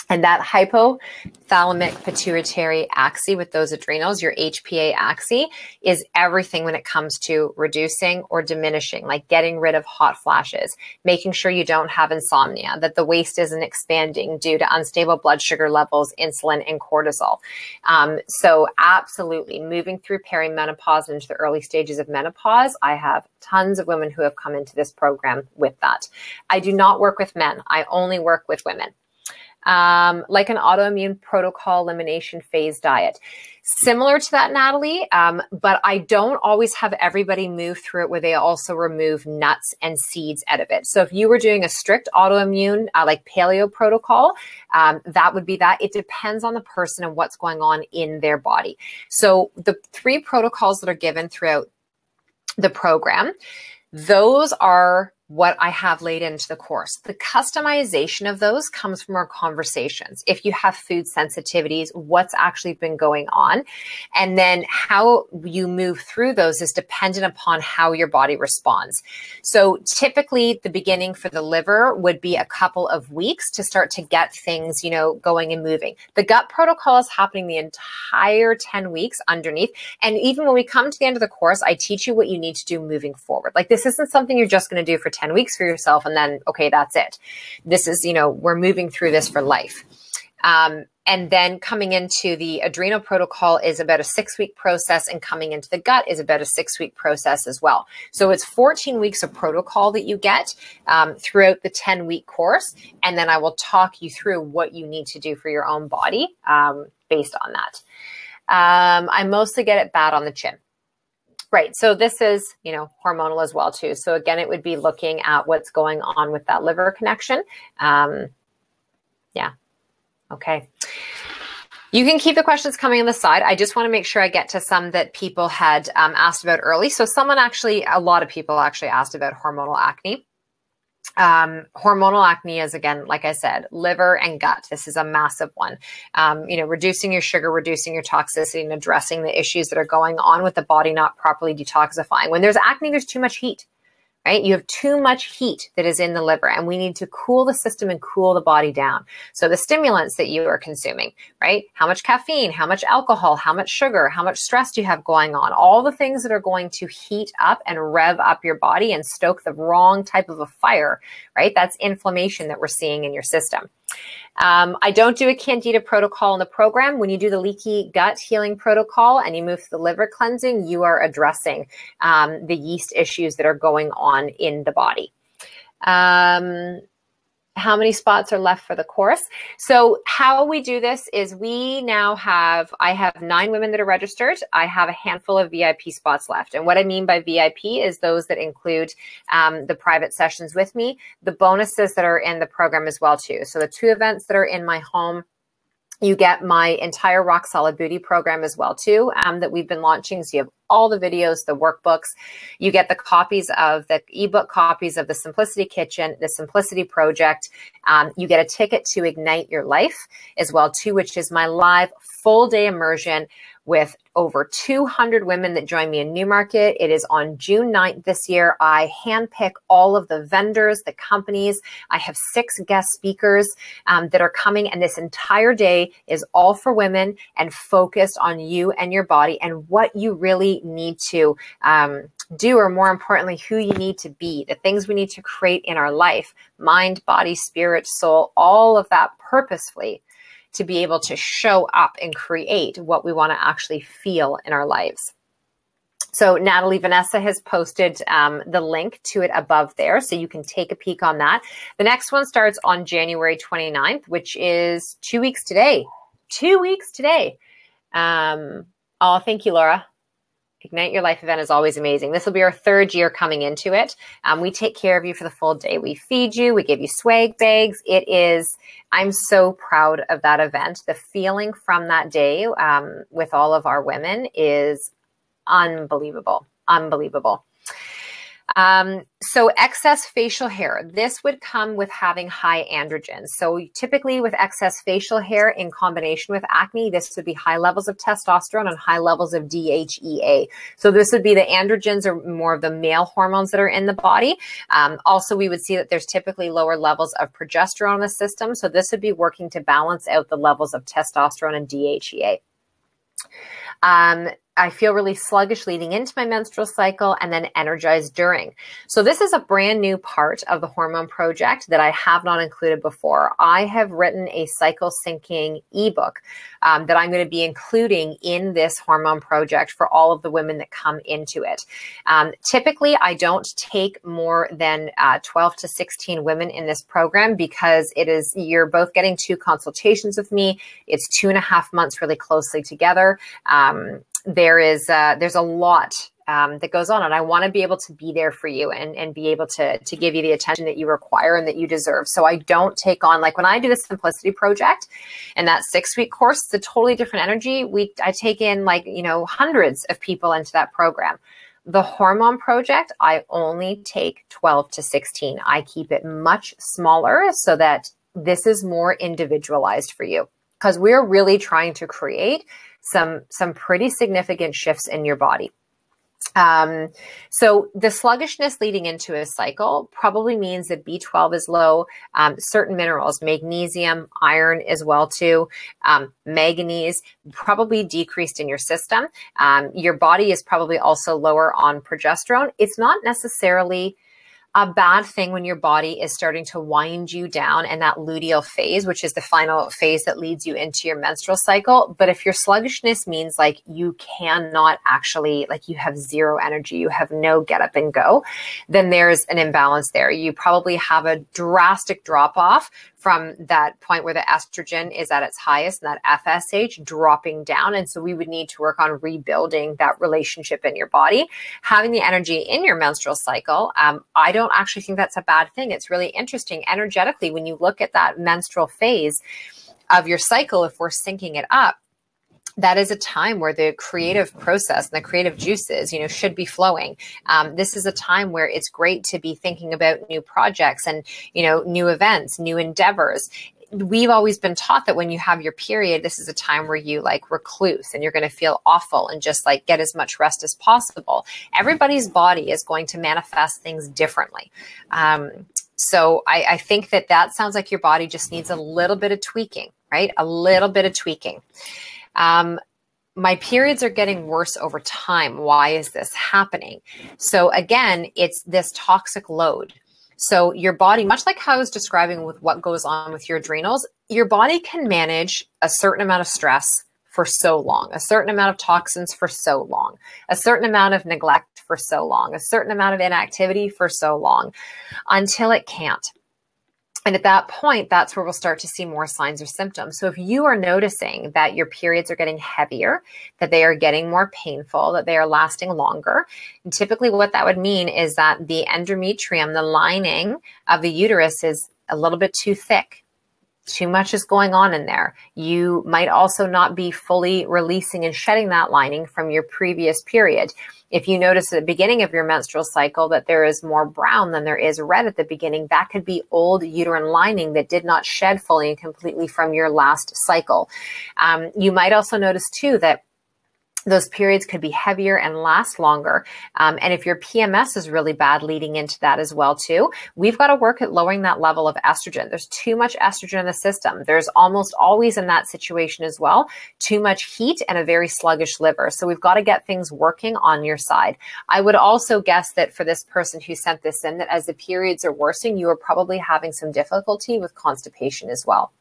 And that hypothalamic pituitary axis with those adrenals, your HPA axis, is everything when it comes to reducing or diminishing, like getting rid of hot flashes, making sure you don't have insomnia, that the waist isn't expanding due to unstable blood sugar levels, insulin, and cortisol. So absolutely, moving through perimenopause into the early stages of menopause, I have tons of women who have come into this program with that. I do not work with men. I only work with women. Like an autoimmune protocol elimination phase diet. Similar to that, Natalie, but I don't always have everybody move through it where they also remove nuts and seeds out of it. So if you were doing a strict autoimmune, like paleo protocol, that would be that. It depends on the person and what's going on in their body. So the 3 protocols that are given throughout the program, those are what I have laid into the course. The customization of those comes from our conversations. If you have food sensitivities, what's actually been going on, and then how you move through those is dependent upon how your body responds. So typically the beginning for the liver would be a couple of weeks to start to get things, going and moving. The gut protocol is happening the entire 10 weeks underneath. And even when we come to the end of the course, I teach you what you need to do moving forward. Like, this isn't something you're just going to do for 10 weeks for yourself and then, okay, that's it. This is, we're moving through this for life. And then coming into the adrenal protocol is about a 6-week process, and coming into the gut is about a 6-week process as well. So it's 14 weeks of protocol that you get throughout the 10-week course. And then I will talk you through what you need to do for your own body based on that. I mostly get it bad on the chin. Right. So this is, hormonal as well too. So again, it would be looking at what's going on with that liver connection. Yeah. Okay. You can keep the questions coming on the side. I just want to make sure I get to some that people had asked about early. So a lot of people actually asked about hormonal acne. Hormonal acne is, again, like I said, liver and gut. This is a massive one. Reducing your sugar, reducing your toxicity, and addressing the issues that are going on with the body not properly detoxifying. When there's acne, there's too much heat, right? You have too much heat that is in the liver, and we need to cool the system and cool the body down. So the stimulants that you are consuming, right? How much caffeine, how much alcohol, how much sugar, how much stress do you have going on? All the things that are going to heat up and rev up your body and stoke the wrong type of a fire, right? That's inflammation that we're seeing in your system. I don't do a candida protocol in the program. When you do the leaky gut healing protocol and you move to the liver cleansing, you are addressing the yeast issues that are going on in the body. How many spots are left for the course? So how we do this is I have 9 women that are registered. I have a handful of VIP spots left. And what I mean by VIP is those that include the private sessions with me, the bonuses that are in the program as well too. So the 2 events that are in my home, you get my entire Rock Solid Booty program as well too, that we've been launching. So you have all the videos, the workbooks. You get the copies of the ebook copies of the Simplicity Kitchen, the Simplicity Project. You get a ticket to Ignite Your Life as well too, which is my live full day immersion with over 200 women that join me in Newmarket. It is on June 9th this year. I handpick all of the vendors, the companies. I have 6 guest speakers that are coming, and this entire day is all for women and focused on you and your body and what you really need to do, or more importantly, who you need to be, the things we need to create in our life, mind, body, spirit, soul, all of that purposefully, to be able to show up and create what we want to actually feel in our lives. So Natalie Vanessa has posted the link to it above there, so you can take a peek on that. The next one starts on January 29th, which is 2 weeks today. 2 weeks today. Oh, thank you, Laura. Ignite Your Life event is always amazing. This will be our 3rd year coming into it. We take care of you for the full day. We feed you. We give you swag bags. I'm so proud of that event. The feeling from that day with all of our women is unbelievable. Unbelievable. So excess facial hair, this would come with having high androgens. So typically with excess facial hair in combination with acne, this would be high levels of testosterone and high levels of DHEA. So this would be the androgens, or more of the male hormones that are in the body. Also, we would see that there's typically lower levels of progesterone in the system. So this would be working to balance out the levels of testosterone and DHEA. I feel really sluggish leading into my menstrual cycle and then energized during. So this is a brand new part of the Hormone Project that I have not included before. I have written a cycle syncing ebook that I'm going to be including in this Hormone Project for all of the women that come into it. Typically, I don't take more than 12 to 16 women in this program, because you're both getting 2 consultations with me. It's 2.5 months really closely together. There's a lot that goes on, and I want to be able to be there for you and be able to give you the attention that you require and that you deserve. So I don't take on, like when I do the Simplicity Project and that 6-week course, it's a totally different energy. I take in hundreds of people into that program. The Hormone Project, I only take 12 to 16. I keep it much smaller so that this is more individualized for you, because we're really trying to create some pretty significant shifts in your body. So the sluggishness leading into a cycle probably means that B12 is low, certain minerals, magnesium, iron as well too, manganese, probably decreased in your system. Your body is probably also lower on progesterone. It's not necessarily a bad thing when your body is starting to wind you down in that luteal phase, which is the final phase that leads you into your menstrual cycle. But if your sluggishness means like you cannot actually, like you have zero energy, you have no get up and go, then there's an imbalance there. You probably have a drastic drop off from that point where the estrogen is at its highest and that FSH dropping down. And so we would need to work on rebuilding that relationship in your body. Having the energy in your menstrual cycle, I don't actually think that's a bad thing. It's really interesting energetically when you look at that menstrual phase of your cycle, if we're syncing it up, that is a time where the creative process and the creative juices, should be flowing. This is a time where it's great to be thinking about new projects and, new events, new endeavors. We've always been taught that when you have your period, this is a time where you like recluse and you're going to feel awful and just like get as much rest as possible. Everybody's body is going to manifest things differently. So I think that sounds like your body just needs a little bit of tweaking, right? A little bit of tweaking. My periods are getting worse over time. Why is this happening? So again, it's this toxic load. So your body, much like how I was describing with what goes on with your adrenals, your body can manage a certain amount of stress for so long, a certain amount of toxins for so long, a certain amount of neglect for so long, a certain amount of inactivity for so long, until it can't. And at that point, that's where we'll start to see more signs or symptoms. So if you are noticing that your periods are getting heavier, that they are getting more painful, that they are lasting longer, and typically what that would mean is that the endometrium, the lining of the uterus, is a little bit too thick. Too much is going on in there. You might also not be fully releasing and shedding that lining from your previous period. If you notice at the beginning of your menstrual cycle that there is more brown than there is red at the beginning, that could be old uterine lining that did not shed fully and completely from your last cycle. You might also notice too that those periods could be heavier and last longer. And if your PMS is really bad leading into that as well too, we've got to work at lowering that level of estrogen. There's too much estrogen in the system. There's almost always in that situation as well, too much heat and a very sluggish liver. So we've got to get things working on your side. I would also guess that for this person who sent this in, that as the periods are worsening, you are probably having some difficulty with constipation as well.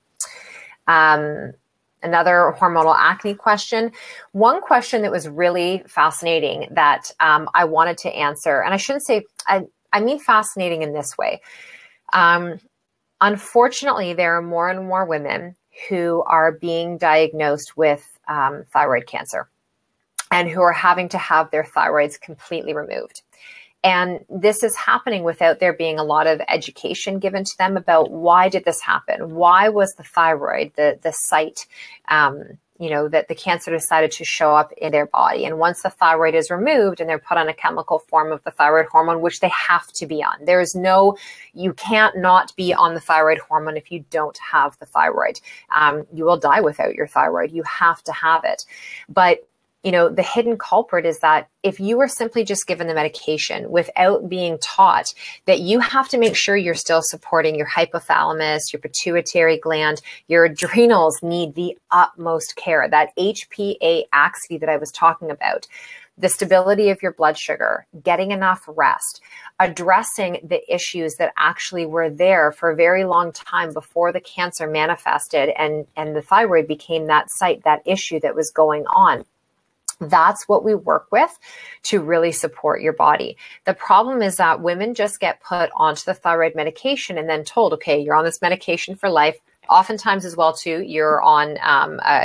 Another hormonal acne question. One question that was really fascinating that I wanted to answer, and I shouldn't say, I mean fascinating in this way. Unfortunately, there are more and more women who are being diagnosed with thyroid cancer and who are having to have their thyroids completely removed. And this is happening without there being a lot of education given to them about why did this happen? Why was the thyroid the site, that the cancer decided to show up in their body? And once the thyroid is removed and they're put on a chemical form of the thyroid hormone, which they have to be on. You can't not be on the thyroid hormone if you don't have the thyroid. You will die without your thyroid. You have to have it. But the hidden culprit is that if you were simply just given the medication without being taught that you have to make sure you're still supporting your hypothalamus, your pituitary gland, your adrenals need the utmost care, that HPA axis that I was talking about, the stability of your blood sugar, getting enough rest, addressing the issues that actually were there for a very long time before the cancer manifested and the thyroid became that site, that issue that was going on. That's what we work with to really support your body. The problem is that women just get put onto the thyroid medication and then told, okay, you're on this medication for life. Oftentimes as well too, you're on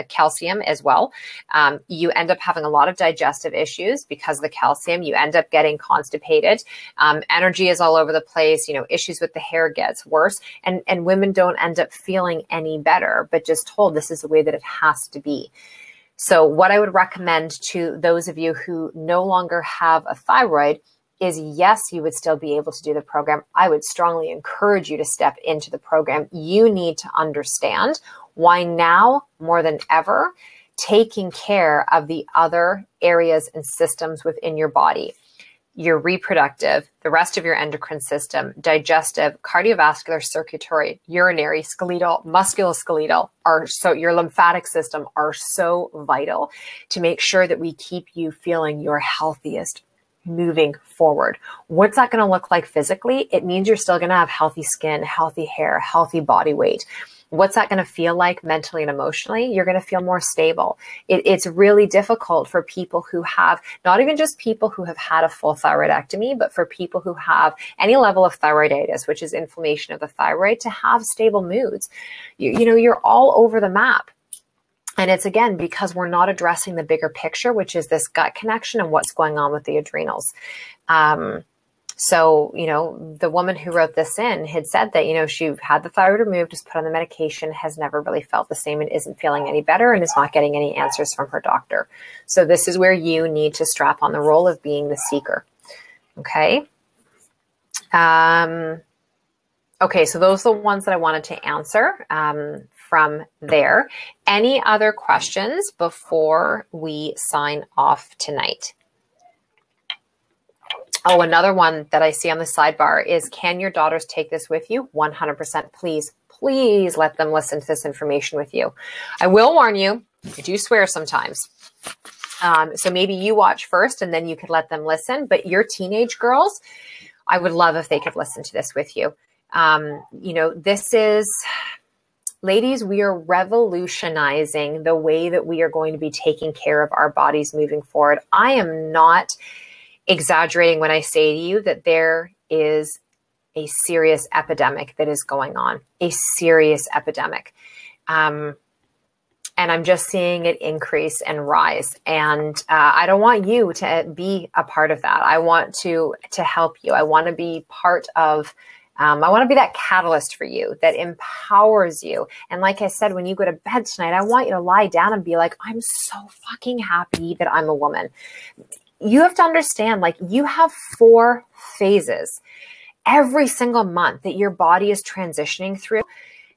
calcium as well. You end up having a lot of digestive issues because of the calcium. You end up getting constipated. Energy is all over the place. Issues with the hair gets worse. And women don't end up feeling any better, but just told this is the way that it has to be. So what I would recommend to those of you who no longer have a thyroid is, yes, you would still be able to do the program. I would strongly encourage you to step into the program. You need to understand why now more than ever, taking care of the other areas and systems within your body, your reproductive, the rest of your endocrine system, digestive, cardiovascular, circulatory, urinary, skeletal, musculoskeletal, your lymphatic system are so vital to make sure that we keep you feeling your healthiest moving forward. What's that going to look like physically? It means you're still going to have healthy skin, healthy hair, healthy body weight. What's that going to feel like mentally and emotionally? You're going to feel more stable. It's really difficult for people who have, not even just people who have had a full thyroidectomy, but for people who have any level of thyroiditis, which is inflammation of the thyroid, to have stable moods. You know, you're all over the map. And it's, again, because we're not addressing the bigger picture, which is this gut connection and what's going on with the adrenals. So, you know, the woman who wrote this in had said that, you know, she had the thyroid removed, just put on the medication, has never really felt the same and isn't feeling any better and is not getting any answers from her doctor. So this is where you need to strap on the role of being the seeker. Okay. Okay. So those are the ones that I wanted to answer from there. Any other questions before we sign off tonight? Oh, another one that I see on the sidebar is, can your daughters take this with you? 100%. Please, please let them listen to this information with you. I will warn you, I do swear sometimes. So maybe you watch first and then you could let them listen. But your teenage girls, I would love if they could listen to this with you. You know, this is, ladies, we are revolutionizing the way that we are going to be taking care of our bodies moving forward. I am not exaggerating when I say to you that there is a serious epidemic that is going on, a serious epidemic. And I'm just seeing it increase and rise. And I don't want you to be a part of that. I want to help you. I want to be part of, I want to be that catalyst for you that empowers you. And like I said, when you go to bed tonight, I want you to lie down and be like, I'm so fucking happy that I'm a woman. You have to understand, like, you have 4 phases every single month that your body is transitioning through,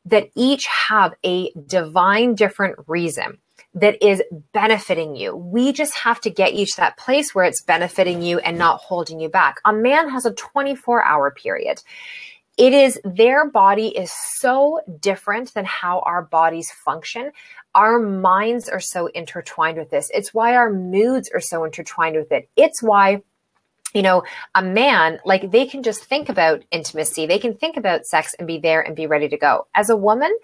that each have a divine different reason that is benefiting you. We just have to get you to that place where it's benefiting you and not holding you back. A man has a 24-hour period. It is, their body is so different than how our bodies function. Our minds are so intertwined with this. It's why our moods are so intertwined with it. It's why, you know, a man, like, they can just think about intimacy. They can think about sex and be there and be ready to go. As a woman,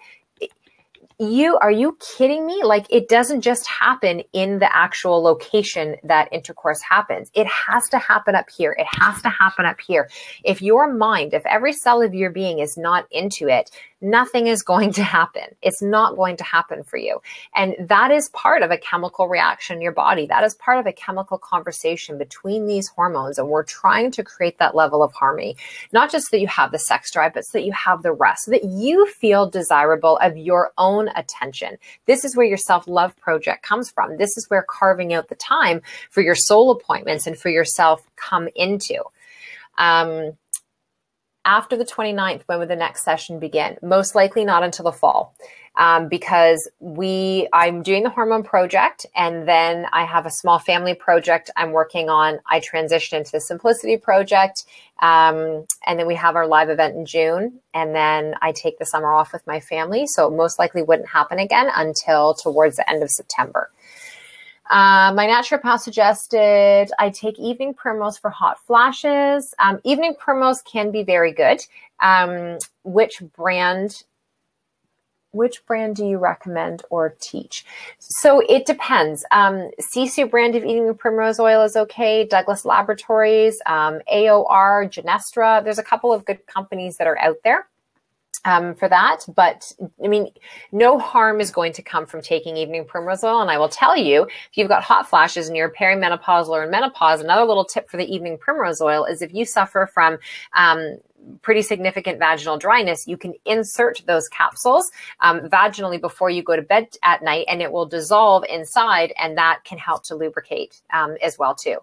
are you kidding me? Like, it doesn't just happen in the actual location that intercourse happens. It has to happen up here. It has to happen up here. If your mind, if every cell of your being is not into it, nothing is going to happen. It's not going to happen for you. And that is part of a chemical reaction in your body. That is part of a chemical conversation between these hormones. And we're trying to create that level of harmony, not just that you have the sex drive, but so that you have the rest, so that you feel desirable of your own attention. This is where your self-love project comes from. This is where carving out the time for your soul appointments and for yourself come into. After the 29th, when would the next session begin? Most likely not until the fall, because I'm doing the hormone project, and then I have a small family project I'm working on. I transition into the simplicity project, and then we have our live event in June, and then I take the summer off with my family. So it most likely wouldn't happen again until towards the end of September. My naturopath suggested I take evening primrose for hot flashes. Evening primrose can be very good. Which brand do you recommend or teach? So it depends. CC brand of evening primrose oil is okay. Douglas Laboratories, AOR, Genestra. There's a couple of good companies that are out there for that. But I mean, no harm is going to come from taking evening primrose oil. And I will tell you, if you've got hot flashes and you're perimenopausal or in menopause, another little tip for the evening primrose oil is if you suffer from pretty significant vaginal dryness, you can insert those capsules vaginally before you go to bed at night, and it will dissolve inside, and that can help to lubricate as well too.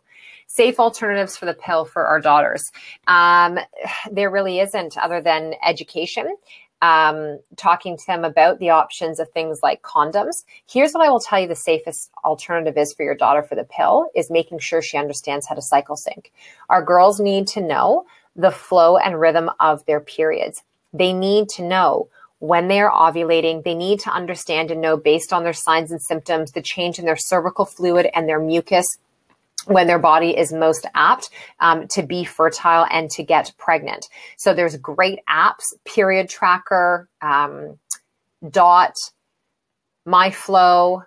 Safe alternatives for the pill for our daughters. There really isn't, other than education. Talking to them about the options of things like condoms. Here's what I will tell you the safest alternative is for your daughter for the pill, is making sure she understands how to cycle sync. Our girls need to know the flow and rhythm of their periods. They need to know when they are ovulating. They need to understand and know, based on their signs and symptoms, the change in their cervical fluid and their mucus, when their body is most apt to be fertile and to get pregnant. So there's great apps, Period Tracker, Dot, MyFlow.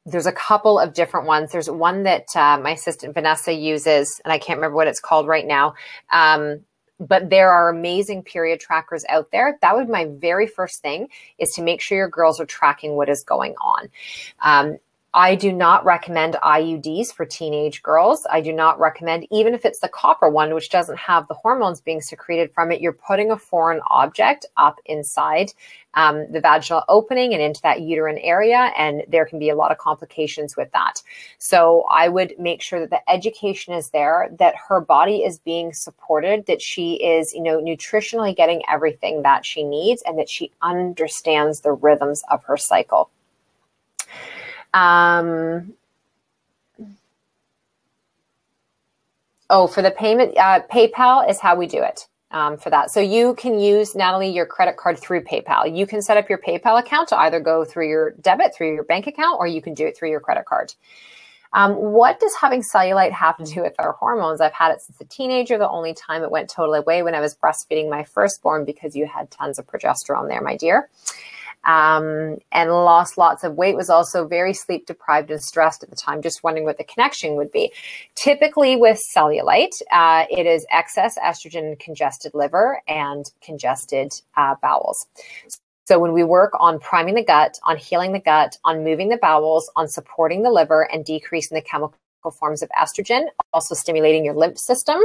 There's a couple of different ones. There's one that my assistant Vanessa uses, and I can't remember what it's called right now. But there are amazing period trackers out there. That would be my very first thing, is to make sure your girls are tracking what is going on. I do not recommend IUDs for teenage girls. I do not recommend, even if it's the copper one, which doesn't have the hormones being secreted from it, you're putting a foreign object up inside the vaginal opening and into that uterine area, and there can be a lot of complications with that. So I would make sure that the education is there, that her body is being supported, that she is, nutritionally getting everything that she needs, and that she understands the rhythms of her cycle. For the payment, PayPal is how we do it for that. So you can use, Natalie, your credit card through PayPal. You can set up your PayPal account to either go through your debit, through your bank account, or you can do it through your credit card. What does having cellulite have to do with our hormones? I've had it since a teenager. The only time it went totally away when I was breastfeeding my firstborn, because you had tons of progesterone there, my dear. And lost lots of weight, was also very sleep deprived and stressed at the time, just wondering what the connection would be. Typically with cellulite, it is excess estrogen and congested liver and congested bowels. So when we work on priming the gut, on healing the gut, on moving the bowels, on supporting the liver and decreasing the chemical forms of estrogen, also stimulating your lymph system,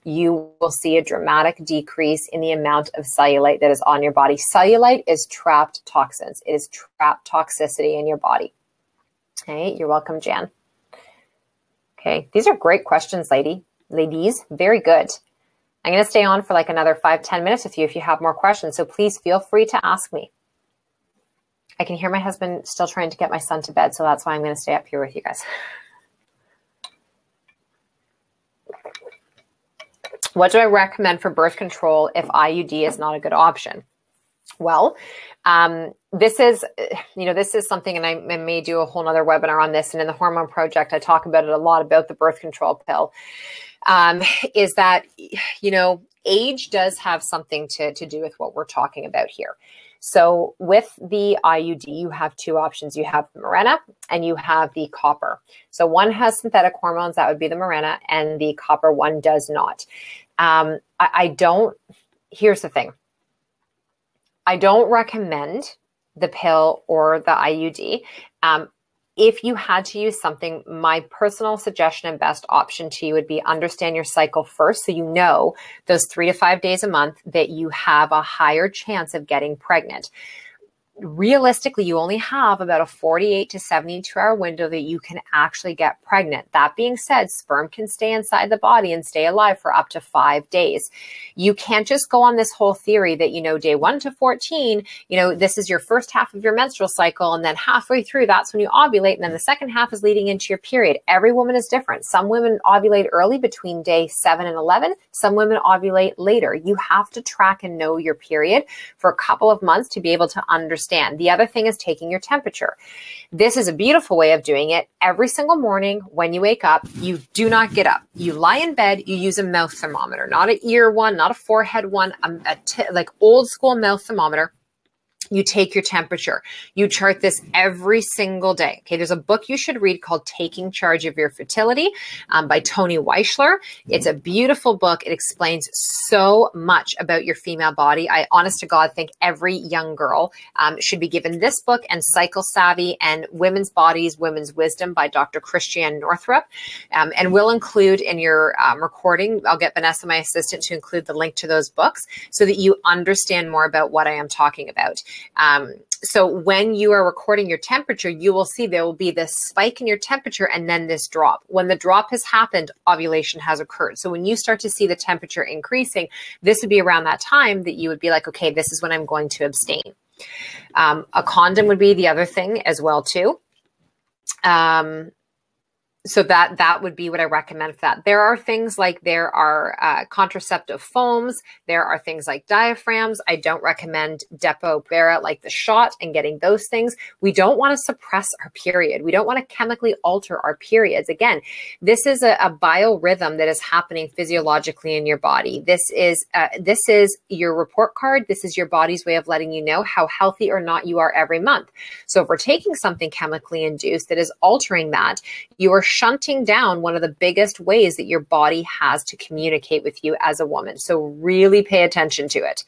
you will see a dramatic decrease in the amount of cellulite that is on your body. Cellulite is trapped toxins. It is trapped toxicity in your body. Okay, you're welcome, Jan. Okay, these are great questions, ladies. Very good. I'm going to stay on for like another 5-10 minutes with you if you have more questions, so please feel free to ask me. I can hear my husband still trying to get my son to bed, so that's why I'm going to stay up here with you guys. What do I recommend for birth control if IUD is not a good option? Well, this is something, and I may do a whole nother webinar on this. And in the Hormone Project, I talk about it a lot, about the birth control pill, is that, age does have something to do with what we're talking about here. So with the IUD, you have two options. You have the Mirena and you have the copper. So one has synthetic hormones, that would be the Mirena, and the copper one does not. Here's the thing. I don't recommend the pill or the IUD. If you had to use something, my personal suggestion and best option to you would be understand your cycle first, so you know those 3 to 5 days a month that you have a higher chance of getting pregnant. Realistically, you only have about a 48 to 72 hour window that you can actually get pregnant. That being said, sperm can stay inside the body and stay alive for up to 5 days. You can't just go on this whole theory that, day 1 to 14, this is your first half of your menstrual cycle, and then halfway through, that's when you ovulate, and then the second half is leading into your period. Every woman is different. Some women ovulate early, between day 7 and 11. Some women ovulate later. You have to track and know your period for a couple of months to be able to understand. The other thing is taking your temperature. This is a beautiful way of doing it. Every single morning when you wake up, you do not get up. You lie in bed, you use a mouth thermometer, not an ear one, not a forehead one, like old school mouth thermometer. You take your temperature. You chart this every single day. Okay, there's a book you should read called Taking Charge of Your Fertility by Tony Weichler. It's a beautiful book. It explains so much about your female body. I, honest to God, think every young girl should be given this book and Cycle Savvy and Women's Bodies, Women's Wisdom by Dr. Christiane Northrup. And we'll include in your recording, I'll get Vanessa, my assistant, to include the link to those books so that you understand more about what I am talking about. So when you are recording your temperature, you will see there will be this spike in your temperature and then this drop. When the drop has happened, ovulation has occurred. So when you start to see the temperature increasing, this would be around that time that you would be like, okay, this is when I'm going to abstain. A condom would be the other thing as well too. So that would be what I recommend for that. There are things like there are contraceptive foams. There are things like diaphragms. I don't recommend Depo-Provera, like the shot, and getting those things. We don't want to suppress our period. We don't want to chemically alter our periods. Again, this is a biorhythm that is happening physiologically in your body. This is your report card. This is your body's way of letting you know how healthy or not you are every month. So if we're taking something chemically induced that is altering that, you are shunting down one of the biggest ways that your body has to communicate with you as a woman. So really pay attention to it.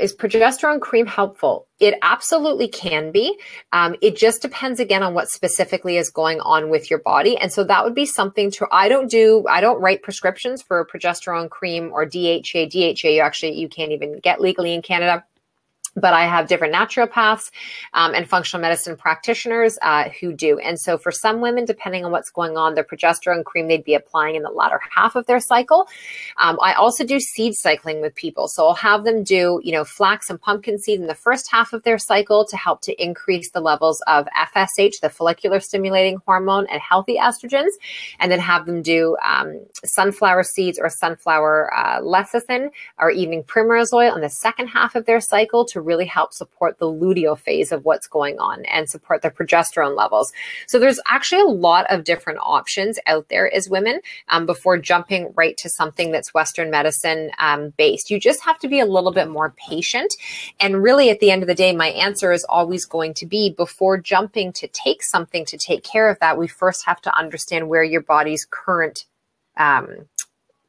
Is progesterone cream helpful? It absolutely can be. It just depends again on what specifically is going on with your body. And so that would be something to, I don't write prescriptions for progesterone cream or DHA. DHA, you can't even get legally in Canada. But I have different naturopaths and functional medicine practitioners who do. And so for some women, depending on what's going on, their progesterone cream they'd be applying in the latter half of their cycle. I also do seed cycling with people. So I'll have them do, flax and pumpkin seed in the first half of their cycle to help to increase the levels of FSH, the follicular stimulating hormone, and healthy estrogens. And then have them do sunflower seeds or sunflower lecithin or evening primrose oil in the second half of their cycle to really help support the luteal phase of what's going on and support their progesterone levels. So there's actually a lot of different options out there as women before jumping right to something that's Western medicine based. You just have to be a little bit more patient. And really at the end of the day, my answer is always going to be before jumping to take something to take care of that, we first have to understand where your body's current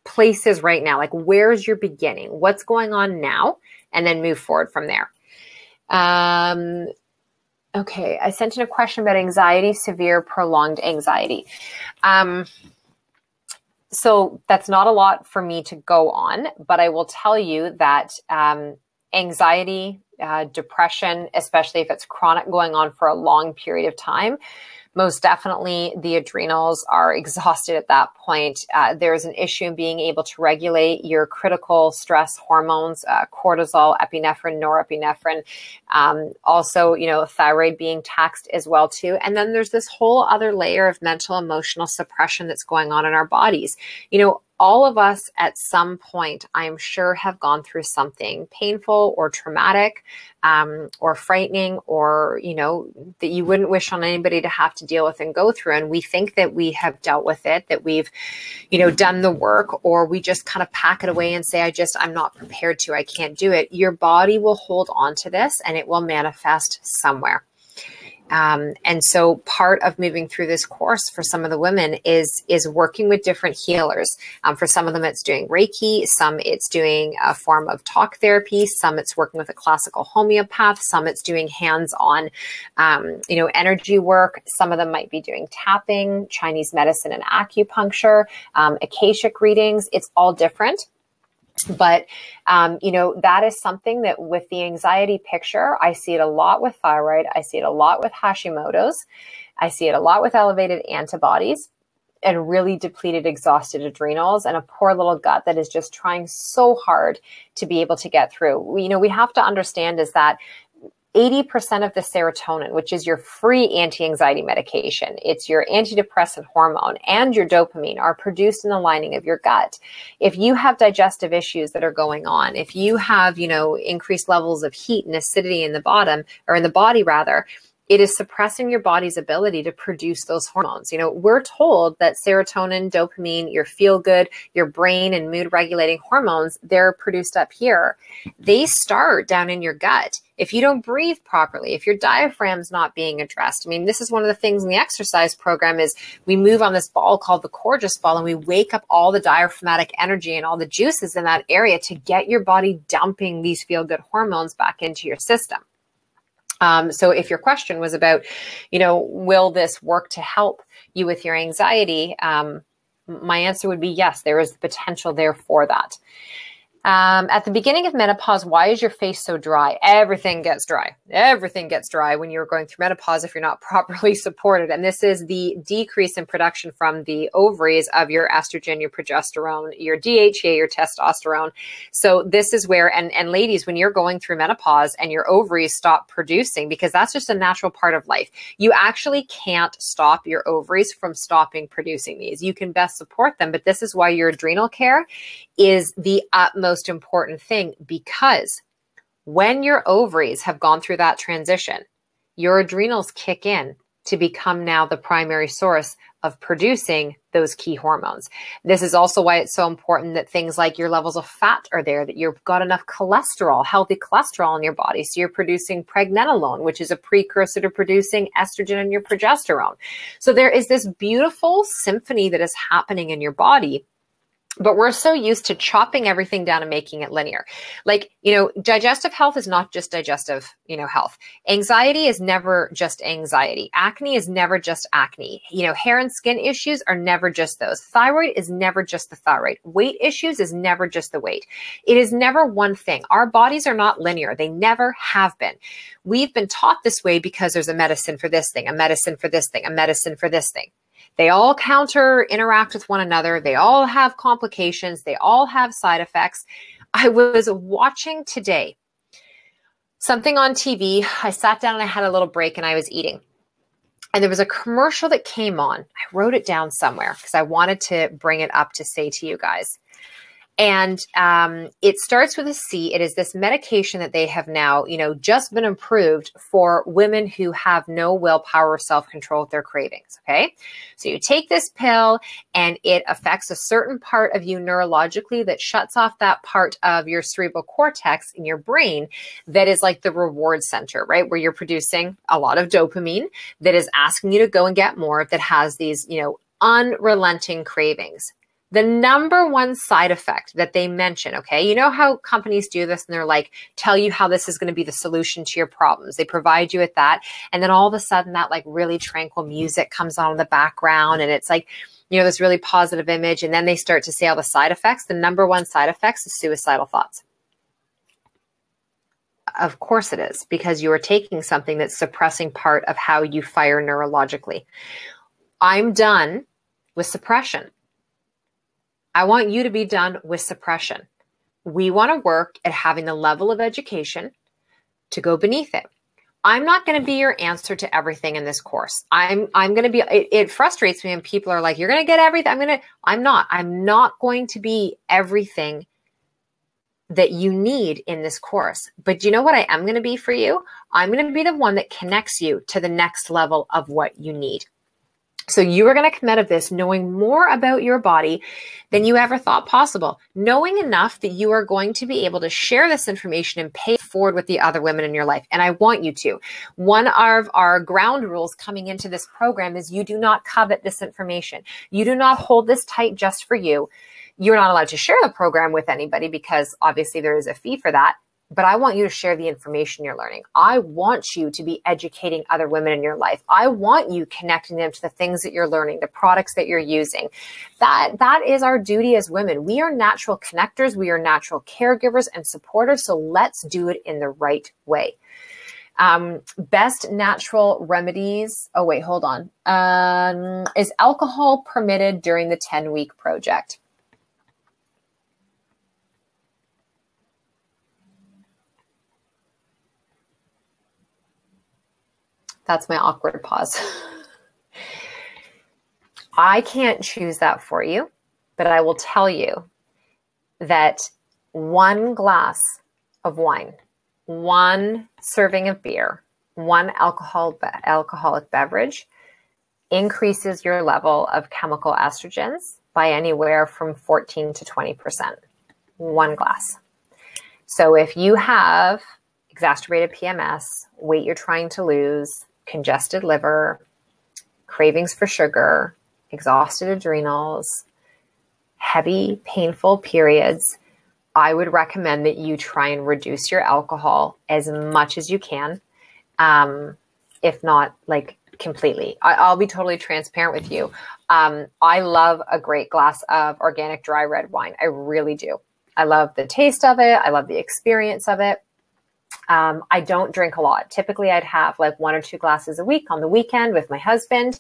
place is right now. Like where's your beginning? What's going on now? And then move forward from there. Okay, I sent in a question about anxiety, severe prolonged anxiety. So that's not a lot for me to go on, but I will tell you that anxiety, depression, especially if it's chronic going on for a long period of time, most definitely the adrenals are exhausted at that point. There's an issue in being able to regulate your critical stress hormones, cortisol, epinephrine, norepinephrine. Also, thyroid being taxed as well too. And then there's this whole other layer of mental, emotional suppression that's going on in our bodies. All of us at some point, I'm sure, have gone through something painful or traumatic or frightening or, that you wouldn't wish on anybody to have to deal with and go through. And we think that we have dealt with it, that we've, done the work, or we just kind of pack it away and say, I'm not prepared to, I can't do it. Your body will hold on to this and it will manifest somewhere. And so part of moving through this course for some of the women is working with different healers. For some of them, it's doing Reiki. Some it's doing a form of talk therapy. Some it's working with a classical homeopath. Some it's doing hands-on, energy work. Some of them might be doing tapping, Chinese medicine and acupuncture, Akashic readings. It's all different. But, that is something that with the anxiety picture, I see it a lot with thyroid. I see it a lot with Hashimoto's. I see it a lot with elevated antibodies and really depleted, exhausted adrenals and a poor little gut that is just trying so hard to be able to get through. We have to understand is that 80% of the serotonin, which is your free anti-anxiety medication, it's your antidepressant hormone, and your dopamine are produced in the lining of your gut. If you have digestive issues that are going on, if you have, increased levels of heat and acidity in the bottom or in the body rather, it is suppressing your body's ability to produce those hormones. You know, we're told that serotonin, dopamine, your feel good, your brain and mood regulating hormones, they're produced up here. They start down in your gut. If you don't breathe properly, if your diaphragm's not being addressed. I mean, this is one of the things in the exercise program is we move on this ball called the Coregeous ball, and we wake up all the diaphragmatic energy and all the juices in that area to get your body dumping these feel good hormones back into your system. So if your question was about, you know, will this work to help you with your anxiety? My answer would be yes, there is the potential there for that. At the beginning of menopause, why is your face so dry? Everything gets dry. Everything gets dry when you're going through menopause if you're not properly supported. And this is the decrease in production from the ovaries of your estrogen, your progesterone, your DHEA, your testosterone. So this is where, and ladies, when you're going through menopause and your ovaries stop producing, because that's just a natural part of life, you actually can't stop your ovaries from stopping producing these. You can best support them, but this is why your adrenal care is the utmost important thing, because when your ovaries have gone through that transition, your adrenals kick in to become now the primary source of producing those key hormones. This is also why it's so important that things like your levels of fat are there, that you've got enough cholesterol, healthy cholesterol in your body. So you're producing pregnenolone, which is a precursor to producing estrogen and your progesterone. So there is this beautiful symphony that is happening in your body. But we're so used to chopping everything down and making it linear. Like, you know, digestive health is not just digestive, you know, health. Anxiety is never just anxiety. Acne is never just acne. You know, hair and skin issues are never just those. Thyroid is never just the thyroid. Weight issues is never just the weight. It is never one thing. Our bodies are not linear. They never have been. We've been taught this way because there's a medicine for this thing, a medicine for this thing, a medicine for this thing. They all interact with one another. They all have complications. They all have side effects. I was watching today something on TV. I sat down and I had a little break and I was eating. And there was a commercial that came on. I wrote it down somewhere because I wanted to bring it up to say to you guys. And it starts with a C. It is this medication that they have now, you know, just been approved for women who have no willpower or self-control with their cravings. Okay. So you take this pill and it affects a certain part of you neurologically that shuts off that part of your cerebral cortex in your brain that is like the reward center, right? Where you're producing a lot of dopamine that is asking you to go and get more, that has these, you know, unrelenting cravings. The number one side effect that they mention, okay, you know how companies do this and they're like, tell you how this is going to be the solution to your problems. They provide you with that. And then all of a sudden that like really tranquil music comes on in the background and it's like, you know, this really positive image. And then they start to say all the side effects. The number one side effects is suicidal thoughts. Of course it is, because you are taking something that's suppressing part of how you fire neurologically. I'm done with suppression. I want you to be done with suppression. We want to work at having the level of education to go beneath it. I'm not going to be your answer to everything in this course. I'm going to be, it frustrates me when people are like, you're going to get everything. I'm not going to be everything that you need in this course. But you know what I am going to be for you? I'm going to be the one that connects you to the next level of what you need. So you are going to come out of this knowing more about your body than you ever thought possible, knowing enough that you are going to be able to share this information and pay it forward with the other women in your life. And I want you to. One of our ground rules coming into this program is you do not covet this information. You do not hold this tight just for you. You're not allowed to share the program with anybody because obviously there is a fee for that. But I want you to share the information you're learning. I want you to be educating other women in your life. I want you connecting them to the things that you're learning, the products that you're using. That is our duty as women. We are natural connectors. We are natural caregivers and supporters. So let's do it in the right way. Best natural remedies. Oh, wait, hold on. Is alcohol permitted during the 10-week project? That's my awkward pause. I can't choose that for you, but I will tell you that 1 glass of wine, 1 serving of beer, one alcoholic beverage increases your level of chemical estrogens by anywhere from 14 to 20%. One glass. So if you have exacerbated PMS, weight you're trying to lose, congested liver, cravings for sugar, exhausted adrenals, heavy, painful periods, I would recommend that you try and reduce your alcohol as much as you can, if not like completely. I'll be totally transparent with you. I love a great glass of organic dry red wine. I really do. I love the taste of it. I love the experience of it. I don't drink a lot. Typically, I'd have like 1 or 2 glasses a week on the weekend with my husband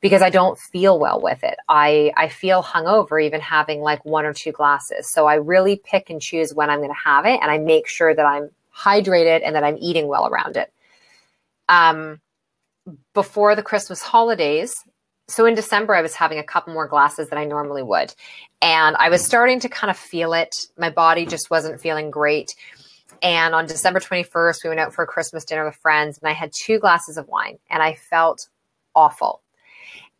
because I don't feel well with it. I feel hungover even having like 1 or 2 glasses. So I really pick and choose when I'm going to have it, and I make sure that I'm hydrated and that I'm eating well around it. Before the Christmas holidays, so in December, I was having a couple more glasses than I normally would. And I was starting to kind of feel it. My body just wasn't feeling great. And on December 21st, we went out for a Christmas dinner with friends, and I had 2 glasses of wine, and I felt awful.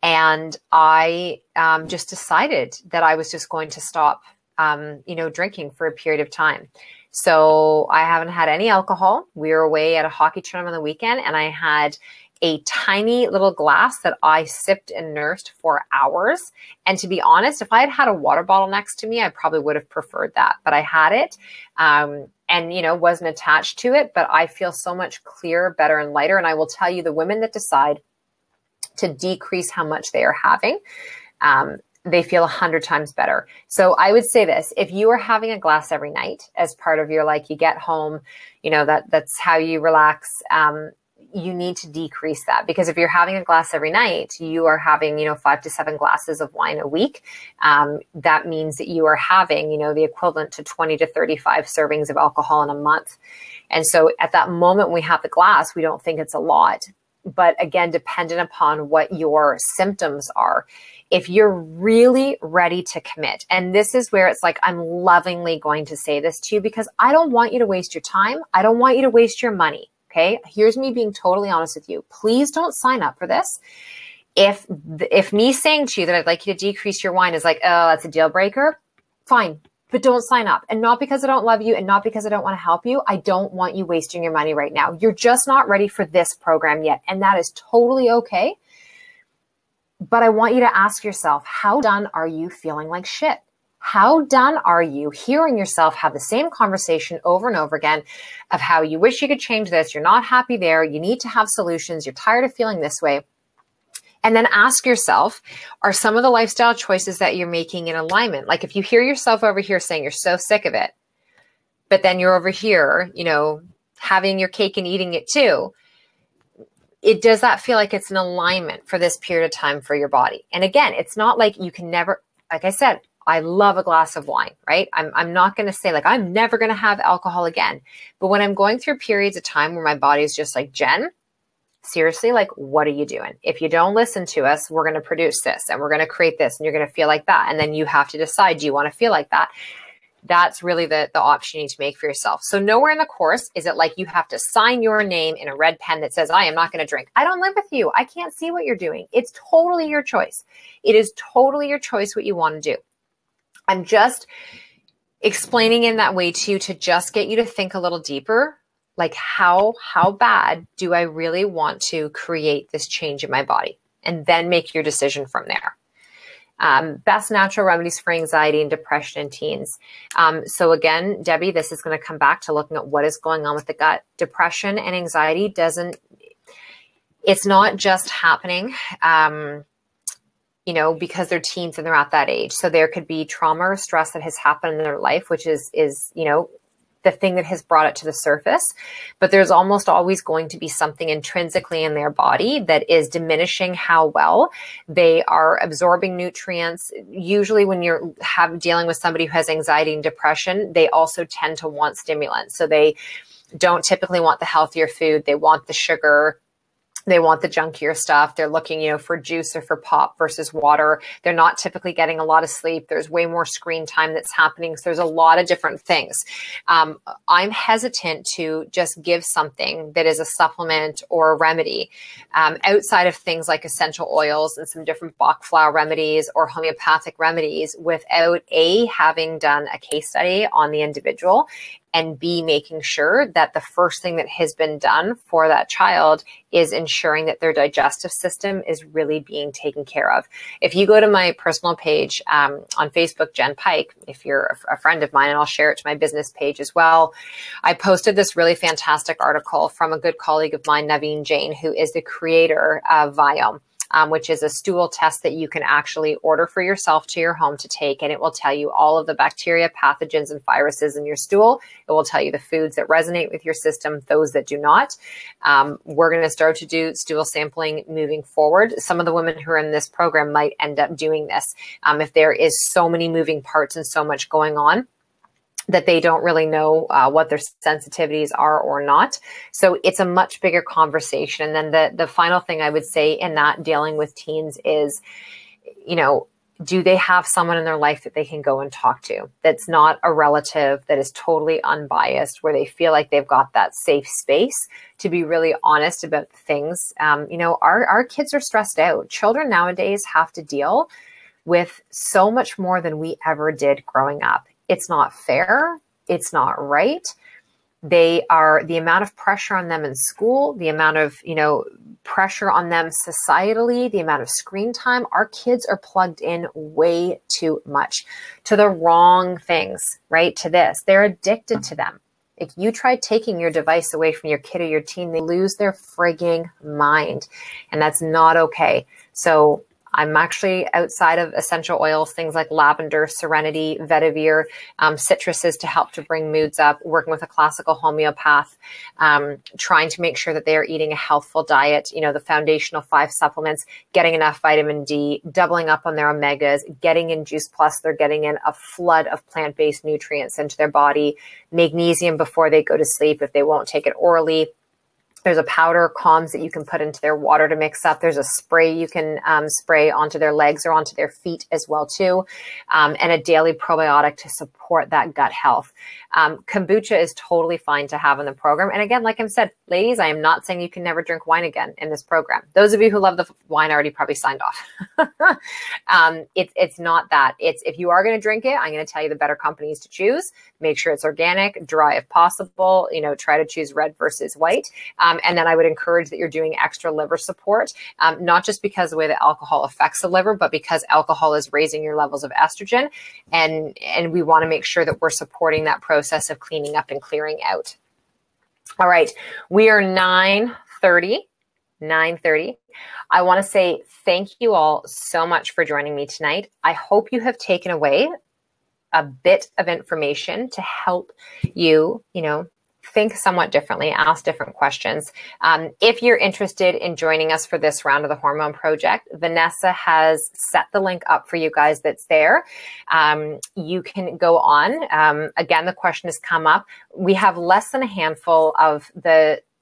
And I just decided that I was just going to stop, drinking for a period of time. So I haven't had any alcohol. We were away at a hockey tournament on the weekend, and I had a tiny little glass that I sipped and nursed for hours. And to be honest, if I had had a water bottle next to me, I probably would have preferred that. But I had it and, wasn't attached to it. But I feel so much clearer, better, and lighter. And I will tell you, the women that decide to decrease how much they are having, they feel 100 times better. So I would say this: if you are having a glass every night as part of your, like, you get home, that's how you relax, you need to decrease that, because if you're having a glass every night, you are having, 5 to 7 glasses of wine a week. That means that you are having, the equivalent to 20 to 35 servings of alcohol in a month. And so at that moment we have the glass, we don't think it's a lot. But again, dependent upon what your symptoms are, if you're really ready to commit, and this is where it's like, I'm lovingly going to say this to you because I don't want you to waste your time. I don't want you to waste your money. Okay, here's me being totally honest with you. Please don't sign up for this. If me saying to you that I'd like you to decrease your wine is like, oh, that's a deal breaker, fine, but don't sign up. And not because I don't love you and not because I don't want to help you. I don't want you wasting your money right now. You're just not ready for this program yet. And that is totally okay. But I want you to ask yourself, how done are you feeling like shit? How done are you hearing yourself have the same conversation over and over again of how you wish you could change this, you're not happy there, you need to have solutions, you're tired of feeling this way? And then ask yourself, are some of the lifestyle choices that you're making in alignment? Like if you hear yourself over here saying you're so sick of it, but then you're over here, having your cake and eating it too, does that feel like it's an alignment for this period of time for your body? And again, it's not like you can never, like I said, I love a glass of wine, right? I'm not going to say like, I'm never going to have alcohol again. But when I'm going through periods of time where my body is just like, Jen, seriously, like, what are you doing? If you don't listen to us, we're going to produce this and we're going to create this and you're going to feel like that. And then you have to decide, do you want to feel like that? That's really the option you need to make for yourself. So nowhere in the course is it like you have to sign your name in a red pen that says, I am not going to drink. I don't live with you. I can't see what you're doing. It's totally your choice. It is totally your choice what you want to do. I'm just explaining in that way to you to just get you to think a little deeper, like how bad do I really want to create this change in my body? And then make your decision from there. Best natural remedies for anxiety and depression in teens. So again, Debbie, this is going to come back to looking at what is going on with the gut. Depression and anxiety it's not just happening, because they're teens and they're at that age. So there could be trauma or stress that has happened in their life, which is the thing that has brought it to the surface. But there's almost always going to be something intrinsically in their body that is diminishing how well they are absorbing nutrients. Usually when you're dealing with somebody who has anxiety and depression, they also tend to want stimulants. So they don't typically want the healthier food. They want the sugar. They want the junkier stuff. They're looking, for juice or for pop versus water. They're not typically getting a lot of sleep. There's way more screen time that's happening. So there's a lot of different things. I'm hesitant to just give something that is a supplement or a remedy outside of things like essential oils and some different Bach flower remedies or homeopathic remedies without having done a case study on the individual, and B, making sure that the first thing that has been done for that child is ensuring that their digestive system is really being taken care of. If you go to my personal page on Facebook, Jen Pike, if you're a friend of mine, and I'll share it to my business page as well, I posted this really fantastic article from a good colleague of mine, Naveen Jain, who is the creator of Viome. Which is a stool test that you can actually order for yourself to your home to take. And it will tell you all of the bacteria, pathogens, and viruses in your stool. It will tell you the foods that resonate with your system, those that do not. We're going to start to do stool sampling moving forward. Some of the women who are in this program might end up doing this if there is so many moving parts and so much going on that they don't really know what their sensitivities are or not. So it's a much bigger conversation. And then the final thing I would say in that dealing with teens is, do they have someone in their life that they can go and talk to that's not a relative, that is totally unbiased, where they feel like they've got that safe space to be really honest about things? Our kids are stressed out. Children nowadays have to deal with so much more than we ever did growing up. It's not fair. It's not right. The amount of pressure on them in school, the amount of, pressure on them societally, the amount of screen time, our kids are plugged in way too much to the wrong things, right? To this, they're addicted to them. If you try taking your device away from your kid or your teen, they lose their frigging mind, and that's not okay. So I'm actually outside of essential oils, things like lavender, serenity, vetiver, citruses to help to bring moods up, working with a classical homeopath, trying to make sure that they are eating a healthful diet, the foundational 5 supplements, getting enough vitamin D, doubling up on their omegas, getting in Juice Plus. They're getting in a flood of plant-based nutrients into their body, magnesium before they go to sleep if they won't take it orally. There's a powder, calms, that you can put into their water to mix up. There's a spray you can spray onto their legs or onto their feet as well too, and a daily probiotic to support that gut health. Kombucha is totally fine to have in the program. And again, like I said, ladies, I am not saying you can never drink wine again in this program. Those of you who love the wine already probably signed off. It's not that. It's, if you are going to drink it, I'm going to tell you the better companies to choose. Make sure it's organic, dry if possible. Try to choose red versus white. And then I would encourage that you're doing extra liver support, not just because of the way that alcohol affects the liver, but because alcohol is raising your levels of estrogen. And we want to make sure that we're supporting that process of cleaning up and clearing out. All right. We are 9:30. I want to say thank you all so much for joining me tonight. I hope you have taken away a bit of information to help you, think somewhat differently, ask different questions. If you're interested in joining us for this round of the Hormone Project, Vanessa has set the link up for you guys that's there. You can go on. Again, the question has come up. We have less than a handful of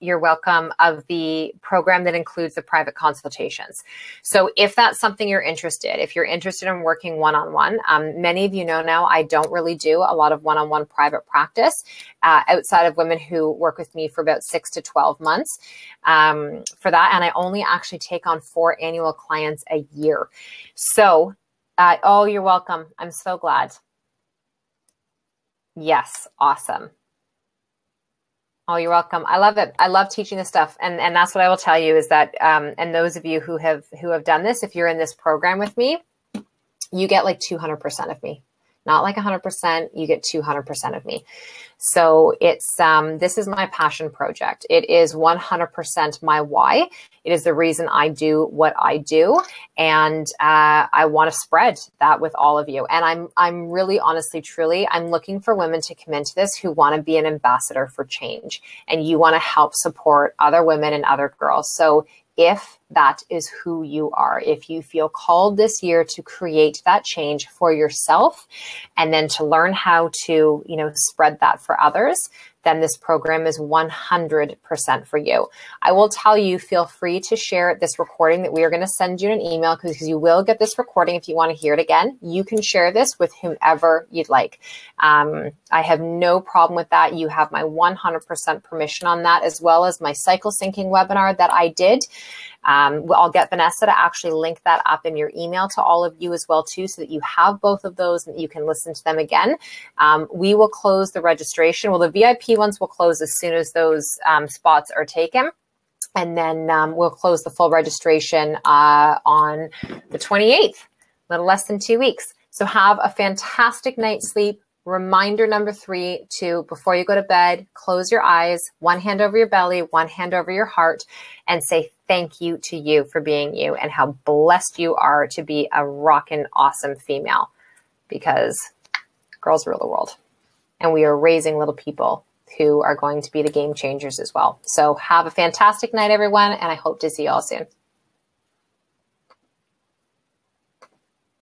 You're welcome of the program that includes the private consultations. So if that's something you're interested, if you're interested in working one-on-one, many of you know now I don't really do a lot of one-on-one private practice outside of women who work with me for about 6 to 12 months for that. And I only actually take on 4 annual clients a year. So, oh, you're welcome. I'm so glad. Yes. Awesome. Oh, you're welcome. I love it. I love teaching this stuff. And that's what I will tell you is that, and those of you who have done this, if you're in this program with me, you get like 200% of me, not like 100%, you get 200% of me. So it's, this is my passion project. It is 100% my why. It is the reason I do what I do. And, I want to spread that with all of you. And I'm really honestly, truly, I'm looking for women to come into this who want to be an ambassador for change, and you want to help support other women and other girls. So if that is who you are. If you feel called this year to create that change for yourself and then to learn how to, spread that for others, then this program is 100% for you. I will tell you, feel free to share this recording that we are going to send you an email, because you will get this recording if you want to hear it again. You can share this with whomever you'd like. I have no problem with that. You have my 100% permission on that, as well as my cycle syncing webinar that I did. I'll get Vanessa to actually link that up in your email to all of you as well too, so that you have both of those and you can listen to them again. We will close the registration. Well, the VIP ones will close as soon as those spots are taken. And then we'll close the full registration on the 28th, a little less than 2 weeks. So have a fantastic night's sleep. Reminder number 3 to, before you go to bed, close your eyes, one hand over your belly, one hand over your heart, and say thank you to you for being you and how blessed you are to be a rockin' awesome female, because girls rule the world and we are raising little people who are going to be the game changers as well. So have a fantastic night, everyone, and I hope to see you all soon.